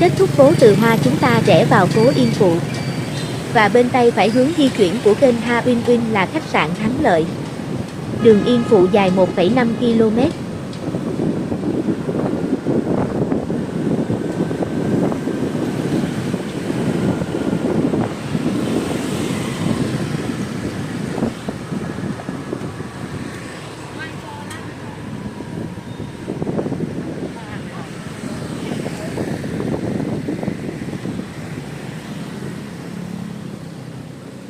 Kết thúc phố Từ Hoa chúng ta rẽ vào phố Yên Phụ. Và bên tay phải hướng di chuyển của kênh Ha Uyên Uyên là khách sạn Thắng Lợi. Đường Yên Phụ dài 1,5 km.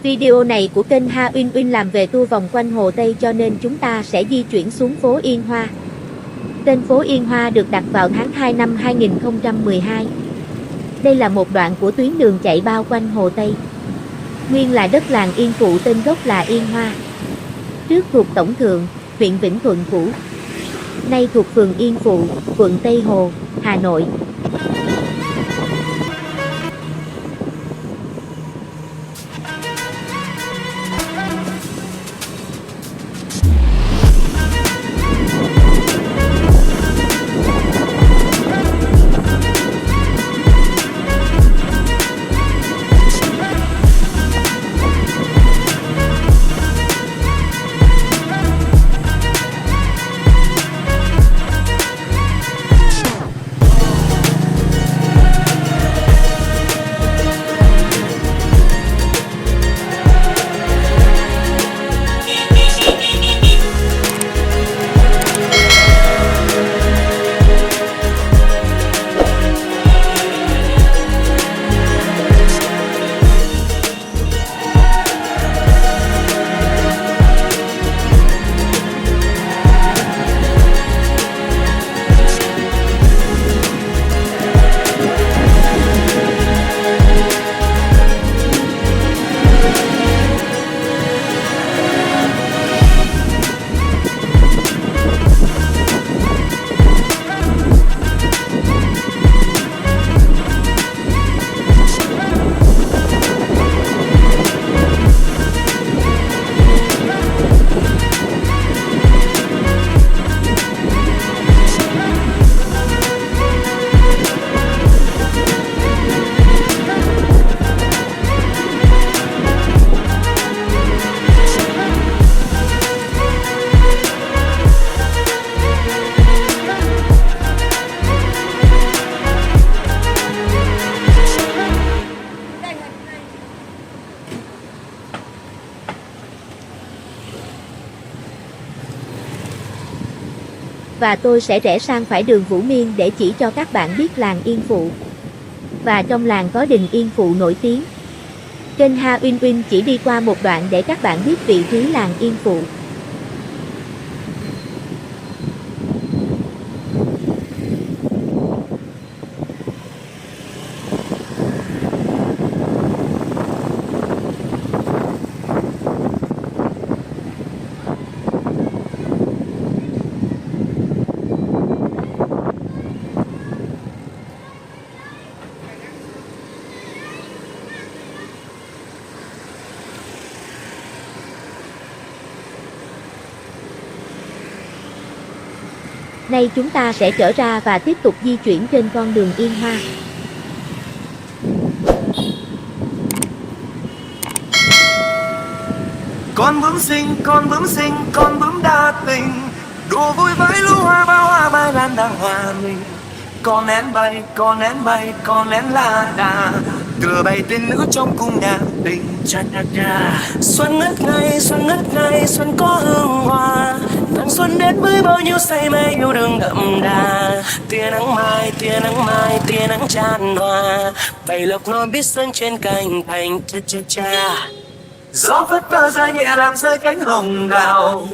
Video này của kênh Ha Uyên Uyên làm về tour vòng quanh Hồ Tây cho nên chúng ta sẽ di chuyển xuống phố Yên Hoa. Tên phố Yên Hoa được đặt vào tháng 2 năm 2012. Đây là một đoạn của tuyến đường chạy bao quanh Hồ Tây. Nguyên là đất làng Yên Phụ, tên gốc là Yên Hoa. Trước thuộc Tổng Thượng, huyện Vĩnh Thuận cũ. Nay thuộc phường Yên Phụ, quận Tây Hồ, Hà Nội. Và tôi sẽ rẽ sang phải đường Vũ Miên để chỉ cho các bạn biết làng Yên Phụ. Và trong làng có đình Yên Phụ nổi tiếng. Kênh Ha Uyên Uyên chỉ đi qua một đoạn để các bạn biết vị trí làng Yên Phụ. Nay chúng ta sẽ trở ra và tiếp tục di chuyển trên con đường Yên Hoa. Con bướm xinh, con bướm xinh, con bướm đa tình, đùa vui với lũ hoa bao hoa mai lan đang hòa mình. Con én bay, con én bay, con én la đà, đưa bay tên nữ trong cung nhà tình. Cha cha cha. Xuân ngất ngây, xuân có hương hoa. Tháng xuân đến với bao nhiêu say mê yêu đương đậm đà. Tia nắng mai, tia nắng mai, tia nắng tràn hòa. Bầy lộc non biết sân trên cành thành. Cha cha cha. Gió phất phơ ra nhẹ làm rơi cánh hồng đào.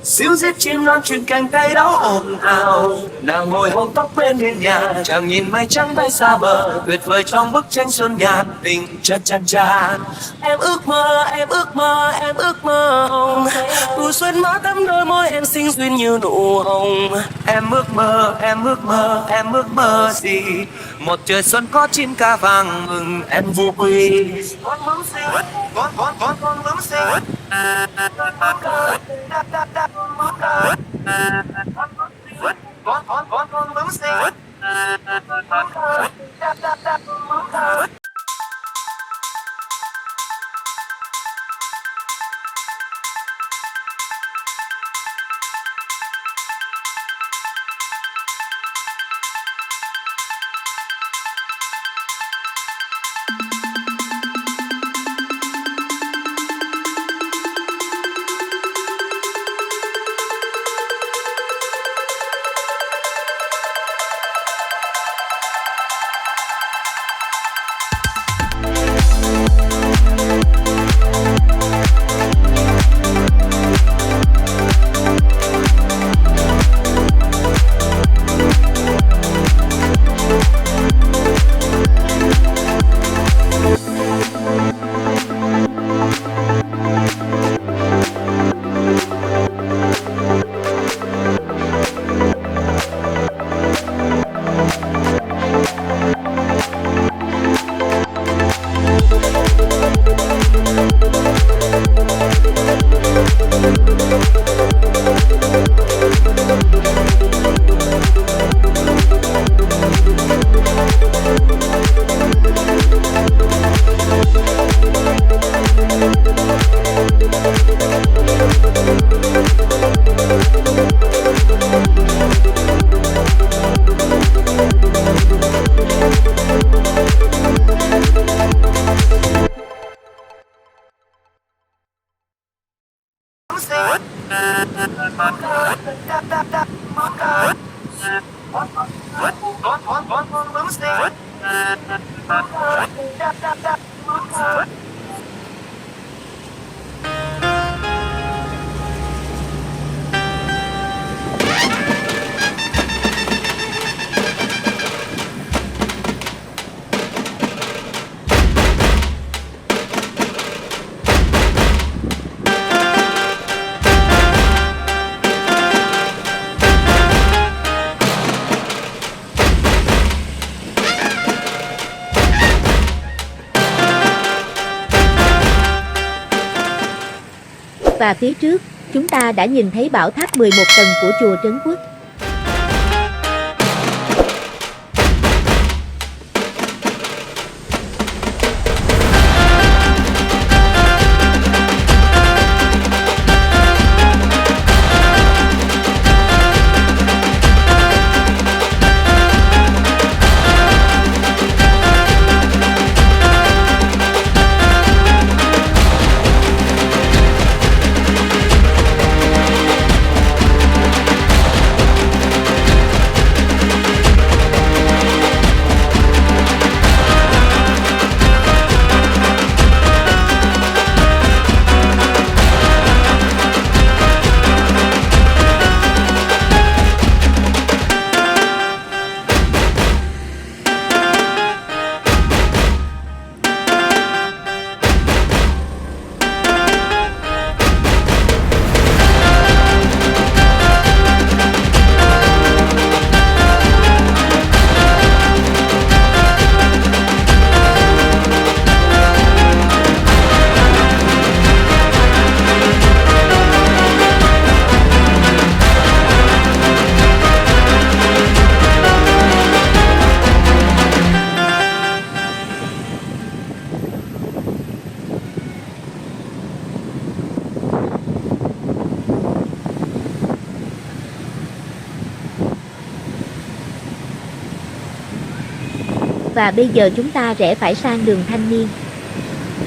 Xíu giết chim non trên cành tay đó ồn ào. Nàng ngồi hôn tóc bên hiên nhà, chàng nhìn mây trắng bay xa bờ, tuyệt vời trong bức tranh xuân nhạt tình. Cha cha cha. Em ước mơ, em ước mơ, em ước mơ hồng. Mùa xuân má tắm đôi môi em xinh duyên như nụ hồng. Em ước mơ, em ước mơ, em ước mơ gì? Một trời xuân có chim ca vàng mừng em vô quy. Con bướm xinh, con bướm xinh. Con bướm xinh. Và phía trước, chúng ta đã nhìn thấy bảo tháp 11 tầng của chùa Trấn Quốc. Và bây giờ chúng ta rẽ phải sang đường Thanh Niên.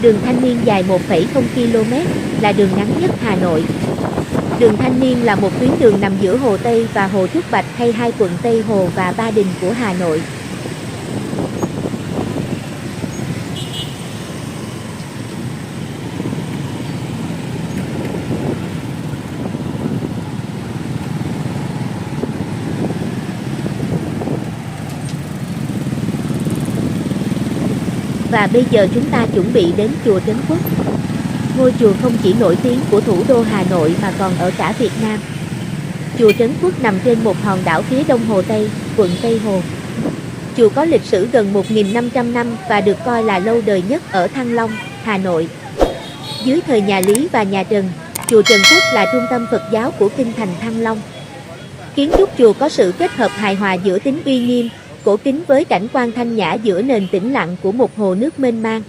Đường Thanh Niên dài 1,0 km, là đường ngắn nhất Hà Nội. Đường Thanh Niên là một tuyến đường nằm giữa Hồ Tây và Hồ Trúc Bạch hay hai quận Tây Hồ và Ba Đình của Hà Nội. Và bây giờ chúng ta chuẩn bị đến chùa Trấn Quốc. Ngôi chùa không chỉ nổi tiếng của thủ đô Hà Nội mà còn ở cả Việt Nam. Chùa Trấn Quốc nằm trên một hòn đảo phía đông Hồ Tây, quận Tây Hồ. Chùa có lịch sử gần 1.500 năm và được coi là lâu đời nhất ở Thăng Long, Hà Nội. Dưới thời nhà Lý và nhà Trần, chùa Trần Quốc là trung tâm Phật giáo của kinh thành Thăng Long. Kiến trúc chùa có sự kết hợp hài hòa giữa tính uy nghiêm, cổ kính với cảnh quan thanh nhã giữa nền tĩnh lặng của một hồ nước mênh mang.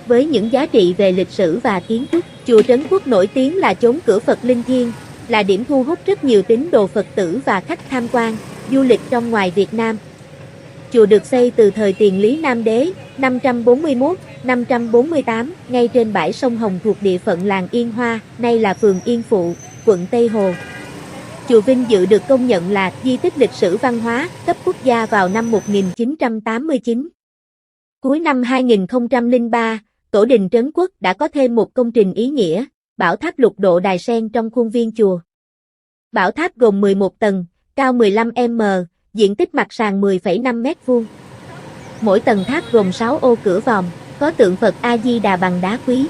Với những giá trị về lịch sử và kiến trúc, chùa Trấn Quốc nổi tiếng là chốn cửa Phật linh thiêng, là điểm thu hút rất nhiều tín đồ Phật tử và khách tham quan, du lịch trong ngoài Việt Nam. Chùa được xây từ thời Tiền Lý Nam Đế, 541-548, ngay trên bãi sông Hồng thuộc địa phận làng Yên Hoa, nay là phường Yên Phụ, quận Tây Hồ. Chùa Vinh Dự được công nhận là di tích lịch sử văn hóa cấp quốc gia vào năm 1989. Cuối năm 2003, Tổ đình Trấn Quốc đã có thêm một công trình ý nghĩa, bảo tháp lục độ đài sen trong khuôn viên chùa. Bảo tháp gồm 11 tầng, cao 15m, diện tích mặt sàn 10,5 m². Mỗi tầng tháp gồm 6 ô cửa vòm, có tượng Phật A-di-đà bằng đá quý.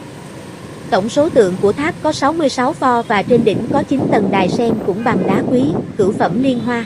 Tổng số tượng của tháp có 66 pho và trên đỉnh có 9 tầng đài sen cũng bằng đá quý, cửu phẩm liên hoa.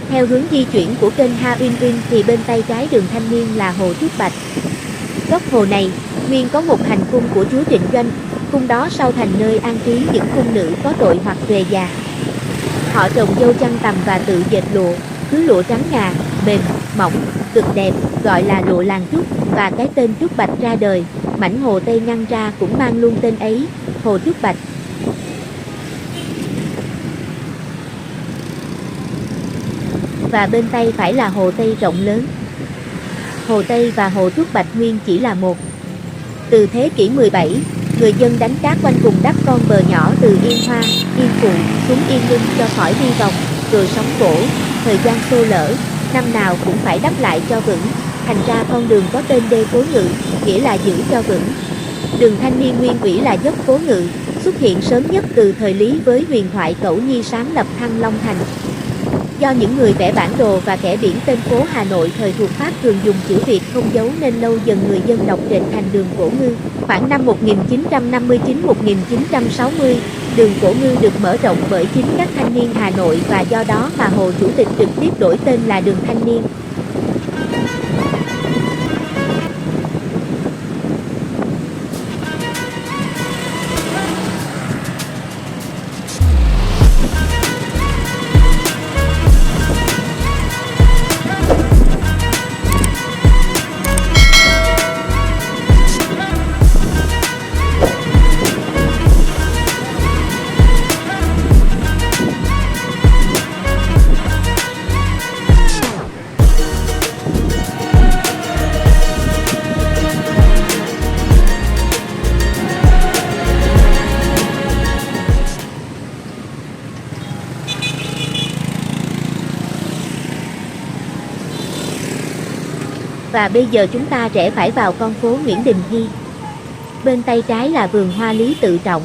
Theo hướng di chuyển của kênh Ha Uyên Uyên thì bên tay trái đường Thanh Niên là hồ Trúc Bạch. Góc hồ này, nguyên có một hành cung của chúa Trịnh Doanh, cung đó sau thành nơi an trí những cung nữ có tội hoặc về già. Họ trồng dâu chăn tằm và tự dệt lụa, thứ lụa trắng ngà, mềm, mỏng, cực đẹp, gọi là lụa làng Trúc, và cái tên Trúc Bạch ra đời, mảnh hồ Tây ngăn ra cũng mang luôn tên ấy, hồ Trúc Bạch. Và bên tay phải là hồ Tây rộng lớn. Hồ Tây và hồ Trúc Bạch nguyên chỉ là một. Từ thế kỷ 17, người dân đánh cát quanh vùng đất con bờ nhỏ từ Yên Hoa, Yên Phụ xuống Yên Ninh cho khỏi đi vòng, rồi sóng vỗ, thời gian xô lở, năm nào cũng phải đắp lại cho vững, thành ra con đường có tên Đê Cố Ngự, nghĩa là giữ cho vững. Đường Thanh Niên nguyên ủy là dốc Cố Ngự, xuất hiện sớm nhất từ thời Lý với huyền thoại Cẩu Nhi sáng lập Thăng Long Thành. Do những người vẽ bản đồ và kẻ biển tên phố Hà Nội thời thuộc Pháp thường dùng chữ Việt không dấu nên lâu dần người dân đọc trệnh thành đường Cổ Ngư. Khoảng năm 1959-1960, đường Cổ Ngư được mở rộng bởi chính các thanh niên Hà Nội và do đó mà Hồ Chủ tịch trực tiếp đổi tên là đường Thanh Niên. Và bây giờ chúng ta rẽ phải vào con phố Nguyễn Đình Thi. Bên tay trái là vườn hoa Lý Tự Trọng.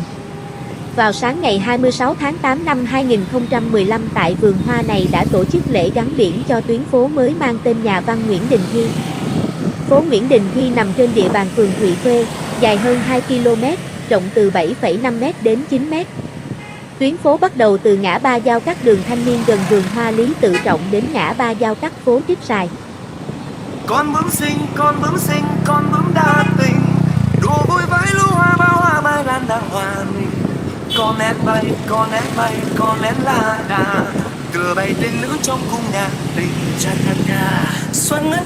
Vào sáng ngày 26 tháng 8 năm 2015 tại vườn hoa này đã tổ chức lễ gắn biển cho tuyến phố mới mang tên nhà văn Nguyễn Đình Thi. Phố Nguyễn Đình Thi nằm trên địa bàn phường Thụy Khuê, dài hơn 2 km, rộng từ 7,5 m đến 9 m. Tuyến phố bắt đầu từ ngã ba giao cắt đường Thanh Niên gần vườn hoa Lý Tự Trọng đến ngã ba giao cắt phố Trích Sài. Con bướm xinh, con bướm xinh, con bướm đa tình, đùa vui với lũ hoa bao hoa mai lan đang hòa mình. Con én bay, con én bay, con én la đà, cửa bay tên nữ trong cung nhạc tình cha cha cha. Xuân ngất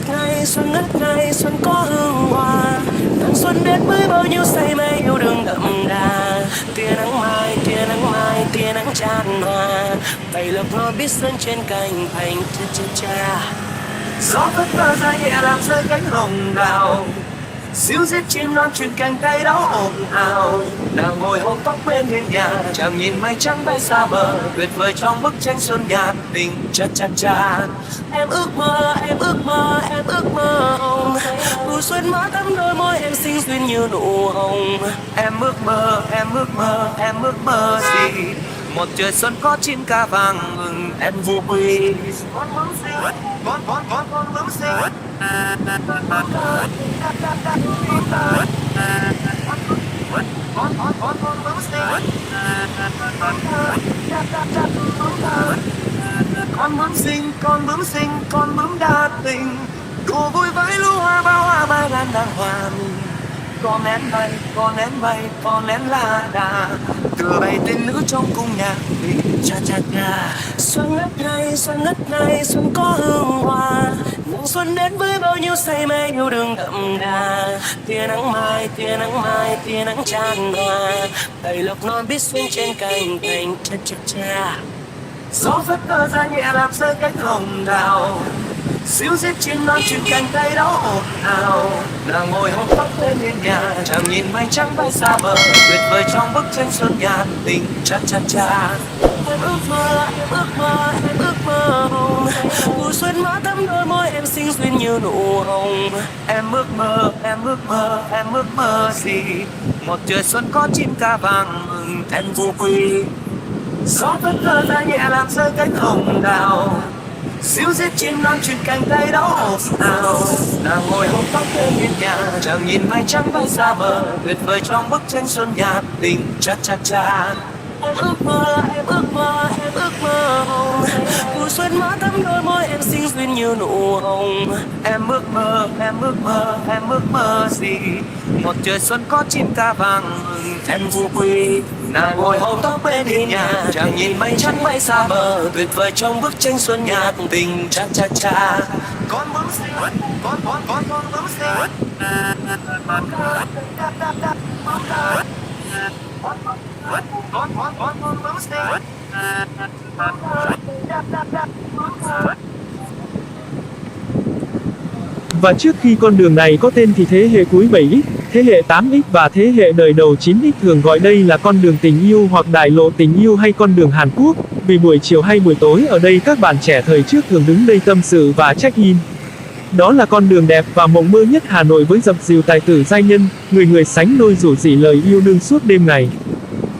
ngây, xuân có hương hoa, tháng xuân đến với bao nhiêu say mê yêu đương đậm đà. Tia nắng mai, tia nắng mai, tia nắng tràn hòa, bay lộc nó biết sân trên cành thành cha cha cha. Gió phất phơ ra nhẹ làm rơi cánh hồng đào, Xíu xiết chim non truyền cánh tay đó ồn ào. Nàng ngồi hôn tóc bên hiên nhà, chàng nhìn mây trắng bay xa bờ, tuyệt vời trong bức tranh xuân nhạt tình cha cha cha. Em ước mơ, em ước mơ, em ước mơ hồng. Mùa xuân má thắm đôi môi em xinh duyên như nụ hồng. Em ước mơ, em ước mơ, em ước mơ gì? Một trời xuân có chim ca vàng mừng em vui quy. Con bướm xinh, con bướm xinh. Con bướm xinh, con bướm xinh, con bướm đa tình, đùa vui với lũ hoa bao hoa mai lan đang hòa mình. Con én bay, con én bay, con én la đà, cửa bay tên nữ trong cung nhạc tình cha cha cha. Xuân ngất ngây, xuân có hương hoa, mùa xuân đến với bao nhiêu say mê yêu đương đậm đà. Tia nắng mai, tia nắng mai, tia nắng tràn hòa, đầy lộc non biết xuyên trên cành cành cha cha cha. Gió phất tơ ra nhẹ làm rơi cánh hồng đào, xíu xiết chim non truyền cánh tay đó ồn ào. Nàng ngồi hôn tóc bên hiên nhà, chàng nhìn mây trắng bay xa bờ, tuyệt vời trong bức tranh xuân nhạt tình cha cha cha. Em ước mơ, em ước mơ, em ước mơ hồng. Mùa xuân má thắm đôi môi em xinh duyên như nụ hồng. Em ước mơ, em ước mơ, em ước mơ gì? Một trời xuân có chim ca vàng mừng em vui quy. Gió phất tơ ra nhẹ làm rơi cánh hồng đào, xíu xiết chim non truyền cánh tay đó ồn ào. Nàng ngồi hôn tóc bên hiên nhà, chàng nhìn mây trắng bay xa bờ, tuyệt vời trong bức tranh xuân nhạt tình cha cha cha. Em ước mơ, em ước mơ, em ước mơ hồng. Mùa xuân má thắm đôi môi em xinh duyên như nụ hồng. Em ước mơ, em ước mơ, em ước mơ gì? Một trời xuân có chim ca vàng mừng em vui quy. Nàng ngồi hôn tóc bên hiên nhà, chàng nhìn mây trắng bay xa bờ, tuyệt vời trong bức tranh xuân nhạt tình cha cha cha. Con bướm xinh, con bướm xinh. Con bướm xinh. Và trước khi con đường này có tên thì thế hệ cuối 7X, thế hệ 8X và thế hệ đời đầu 9X thường gọi đây là con đường tình yêu hoặc đại lộ tình yêu hay con đường Hàn Quốc, vì buổi chiều hay buổi tối ở đây các bạn trẻ thời trước thường đứng đây tâm sự và check-in. Đó là con đường đẹp và mộng mơ nhất Hà Nội với dập dìu tài tử giai nhân, người sánh đôi rủ rỉ lời yêu đương suốt đêm ngày.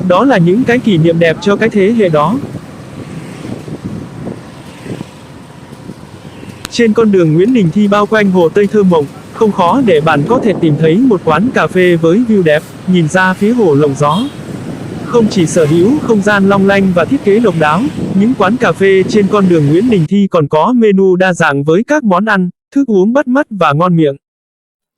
Đó là những cái kỷ niệm đẹp cho cái thế hệ đó. Trên con đường Nguyễn Đình Thi bao quanh Hồ Tây thơ mộng, không khó để bạn có thể tìm thấy một quán cà phê với view đẹp, nhìn ra phía hồ lộng gió. Không chỉ sở hữu không gian long lanh và thiết kế độc đáo, những quán cà phê trên con đường Nguyễn Đình Thi còn có menu đa dạng với các món ăn, thức uống bắt mắt và ngon miệng.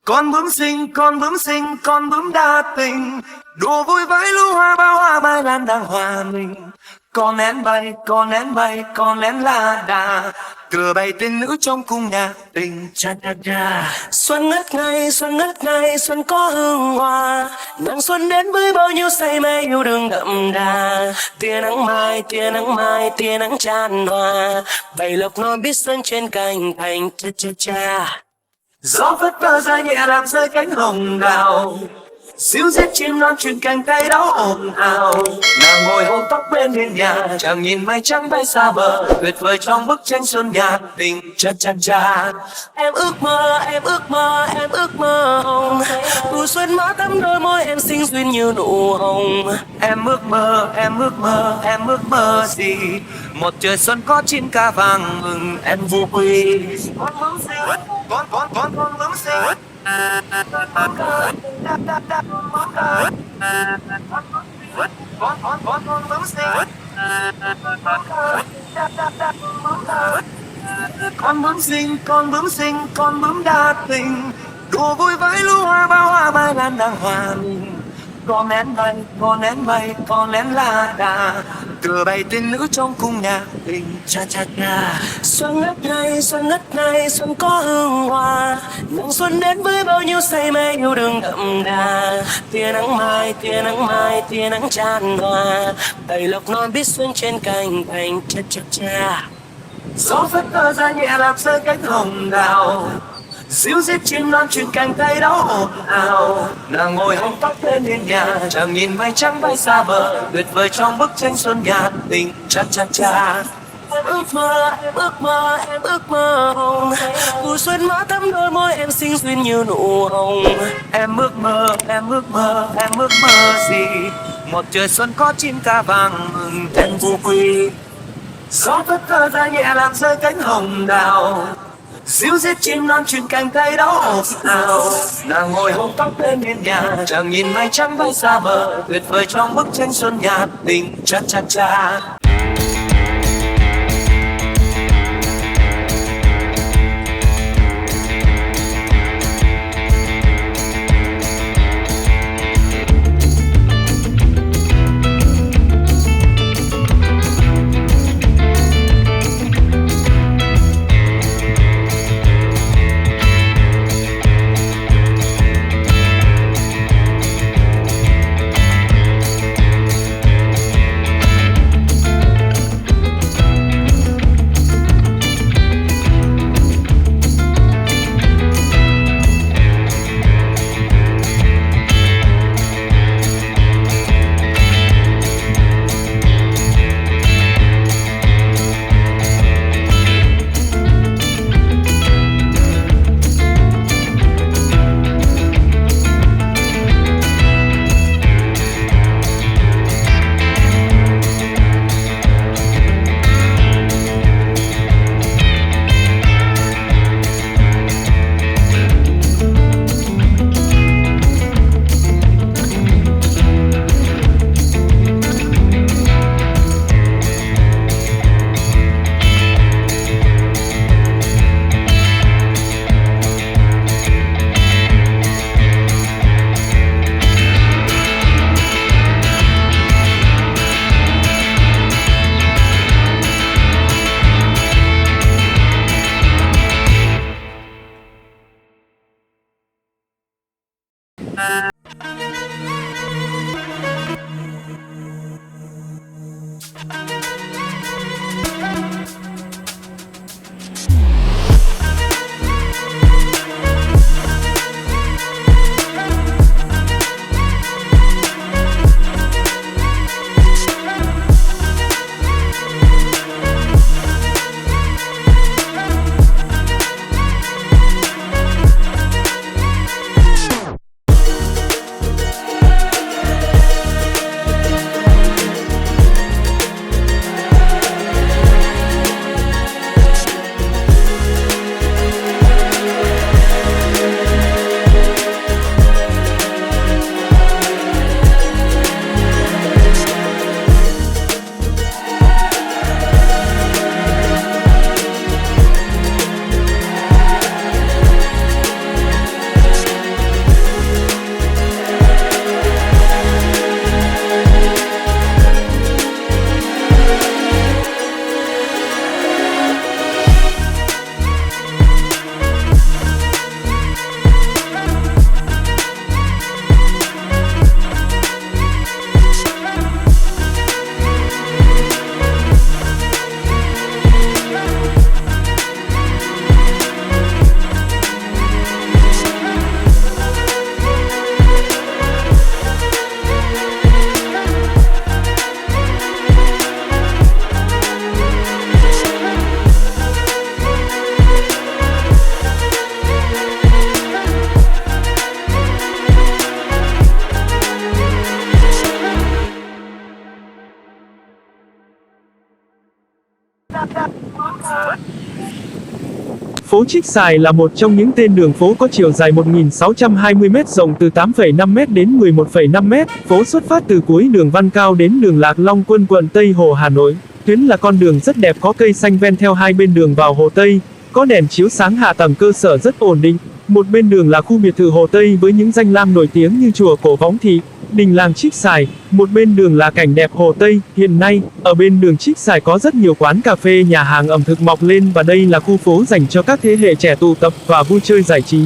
Con bướm xinh, con bướm xinh, con bướm đa tình, đùa vui với lũ hoa bao hoa mai lan đang hòa mình. Con én bay, con én bay, con én la đà, cửa bay tên nữ trong cung nhạc tình cha cha cha. Xuân ngất ngây, xuân có hương hoa, nàng xuân đến với bao nhiêu say mê yêu đương đậm đà. Tia nắng mai, tia nắng mai, tia nắng tràn hòa, bầy lộc non biết xuân trên cành thành cha cha cha. Gió phất tơ ra nhẹ làm rơi cánh hồng đào, xíu xiết chim non truyền cánh tay đó ồn ào. Nàng ngồi hôn tóc bên hiên nhà, chàng nhìn mây trắng bay xa bờ, tuyệt vời trong bức tranh xuân nhạt tình cha cha cha. Em ước mơ, em ước mơ, em ước mơ hồng. Mùa xuân má thắm đôi môi em xinh duyên như nụ hồng. Em ước mơ, em ước mơ, em ước mơ gì? Một trời xuân có chim ca vàng mừng em vui quy. Con bướm xinh, con bướm xinh. Con bướm xinh, con bướm xinh, con bướm đa tình, đùa vui với lũ hoa bao hoa mai lan đang hòa mình. Con én bay, con én bay, con én la đà, cửa bay tên nữ trong cung nhạc tình cha cha cha. Xuân ngất ngây, xuân có hương hoa, nàng xuân đến với bao nhiêu say mê yêu đương đậm đà. Tia nắng mai, tia nắng mai, tia nắng tràn hòa, bầy lộc non biết xuân trên cành thành cha cha cha. Gió phất tơ ra nhẹ làm rơi cánh hồng đào, Díu dít chim non trên cành cây đó ồn ào. Nàng ngồi hóng tóc bên hiên nhà, chàng nhìn mây trắng bay xa bờ, tuyệt vời trong bức tranh xuân nhạt tình cha cha cha. Ước mơ, ước mơ, em ước mơ hồng, mùa xuân má thắm đôi môi em xinh xuyên như nụ hồng. Em ước mơ, em ước mơ, em ước mơ gì? Một trời xuân có chim ca vàng mừng tên vô quy. Gió phất thơ ra nhẹ làm rơi cánh hồng đào. Díu dít chim non trên cành cây đó ồn ào. Nàng ngồi hôn tóc bên hiên nhà, chàng nhìn mây trắng bay xa bờ, tuyệt vời trong bức tranh xuân nhạt tình cha cha cha. Phố Trích Xài là một trong những tên đường phố có chiều dài 1.620m, rộng từ 8,5m đến 11,5m. Phố xuất phát từ cuối đường Văn Cao đến đường Lạc Long Quân, quận Tây Hồ, Hà Nội. Tuyến là con đường rất đẹp, có cây xanh ven theo hai bên đường vào Hồ Tây, có đèn chiếu sáng, hạ tầng cơ sở rất ổn định. Một bên đường là khu biệt thự Hồ Tây với những danh lam nổi tiếng như chùa Cổ Võng Thị, đình làng Trích Xài. Một bên đường là cảnh đẹp Hồ Tây. Hiện nay, ở bên đường Trích Xài có rất nhiều quán cà phê, nhà hàng ẩm thực mọc lên, và đây là khu phố dành cho các thế hệ trẻ tụ tập và vui chơi giải trí.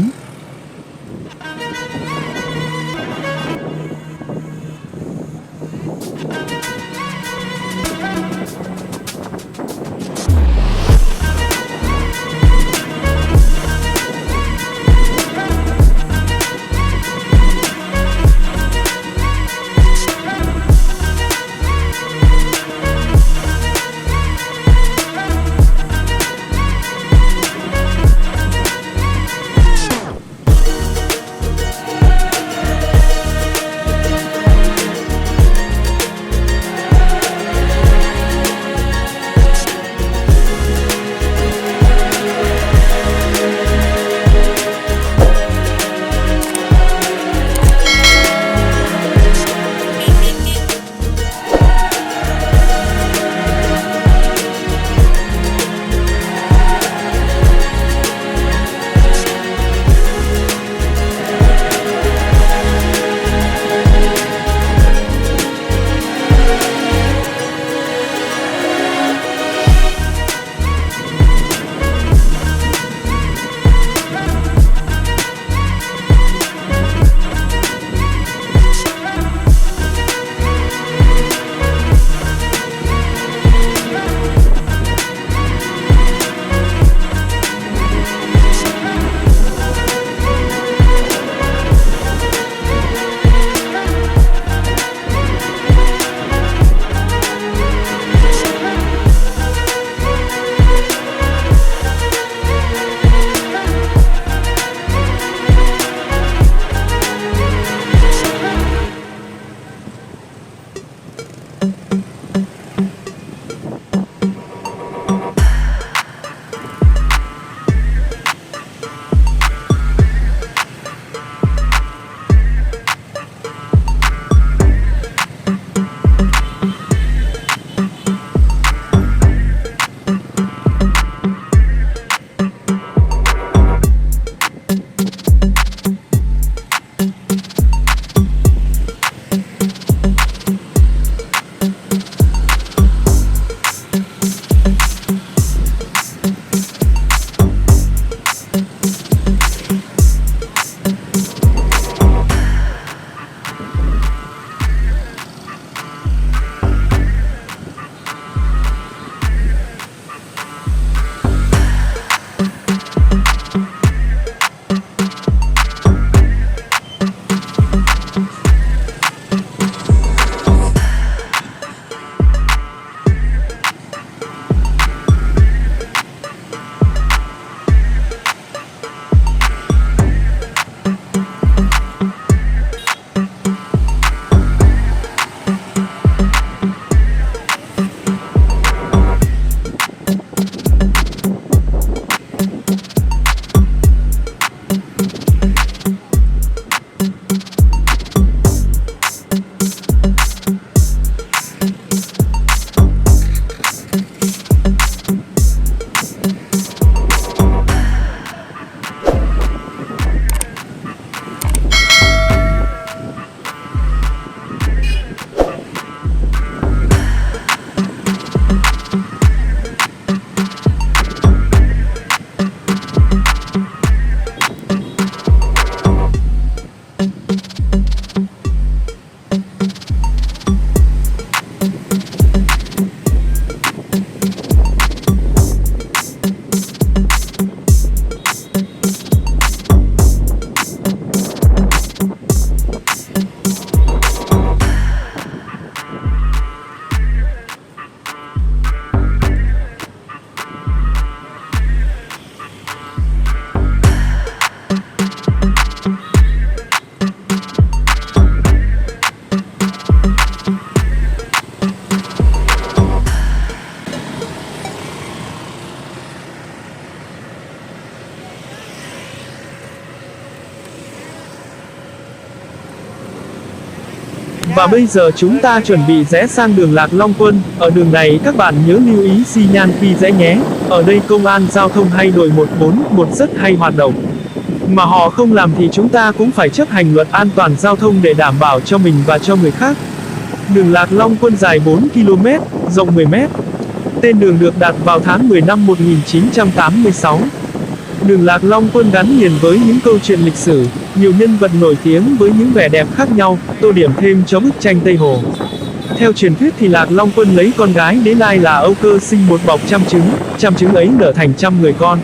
Và bây giờ chúng ta chuẩn bị rẽ sang đường Lạc Long Quân. Ở đường này các bạn nhớ lưu ý xi nhan khi rẽ nhé. Ở đây công an giao thông hay đội 141 rất hay hoạt động. Mà họ không làm thì chúng ta cũng phải chấp hành luật an toàn giao thông để đảm bảo cho mình và cho người khác. Đường Lạc Long Quân dài 4 km, rộng 10 m. Tên đường được đặt vào tháng 10 năm 1986. Đường Lạc Long Quân gắn liền với những câu chuyện lịch sử, nhiều nhân vật nổi tiếng với những vẻ đẹp khác nhau, tô điểm thêm cho bức tranh Tây Hồ. Theo truyền thuyết thì Lạc Long Quân lấy con gái đến Ai là Âu Cơ sinh một bọc trăm trứng ấy nở thành 100 người con.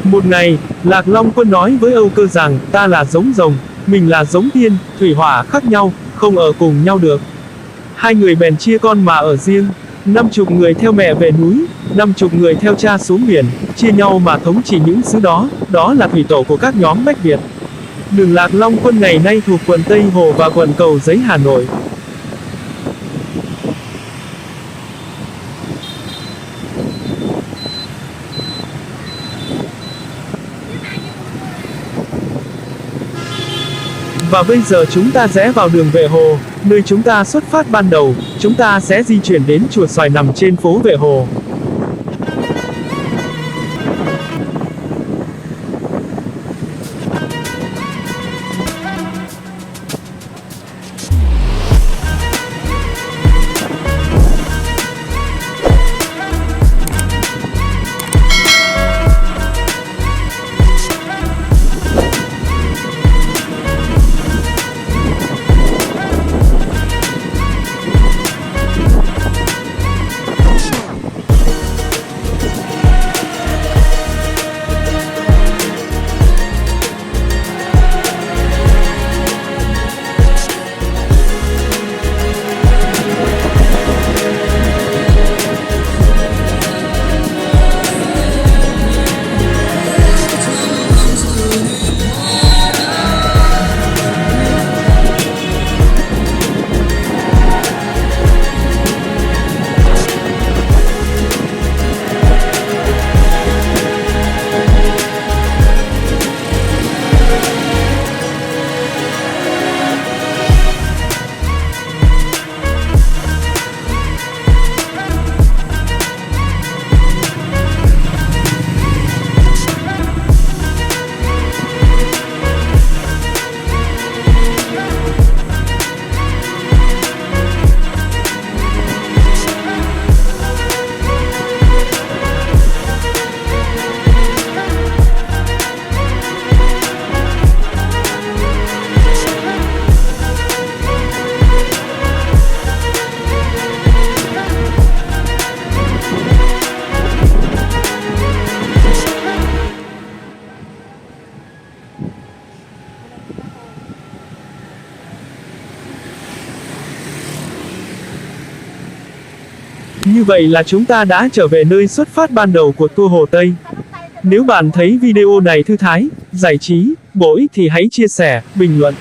Một ngày, Lạc Long Quân nói với Âu Cơ rằng, ta là giống rồng, mình là giống thiên, thủy hỏa khác nhau, không ở cùng nhau được. Hai người bèn chia con mà ở riêng, 50 người theo mẹ về núi, 50 người theo cha xuống biển, chia nhau mà thống trị những xứ đó, đó là thủy tổ của các nhóm Bách Việt. Đường Lạc Long Quân ngày nay thuộc quận Tây Hồ và quận Cầu Giấy Hà Nội. Và bây giờ chúng ta rẽ vào đường Vệ Hồ, nơi chúng ta xuất phát ban đầu, chúng ta sẽ di chuyển đến chùa Xoài nằm trên phố Vệ Hồ. Như vậy là chúng ta đã trở về nơi xuất phát ban đầu của tour Hồ Tây. Nếu bạn thấy video này thư thái, giải trí, bổ ích thì hãy chia sẻ, bình luận.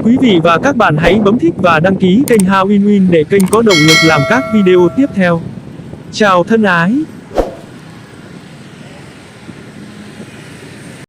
Quý vị và các bạn hãy bấm thích và đăng ký kênh Hao Win Win để kênh có động lực làm các video tiếp theo. Chào thân ái!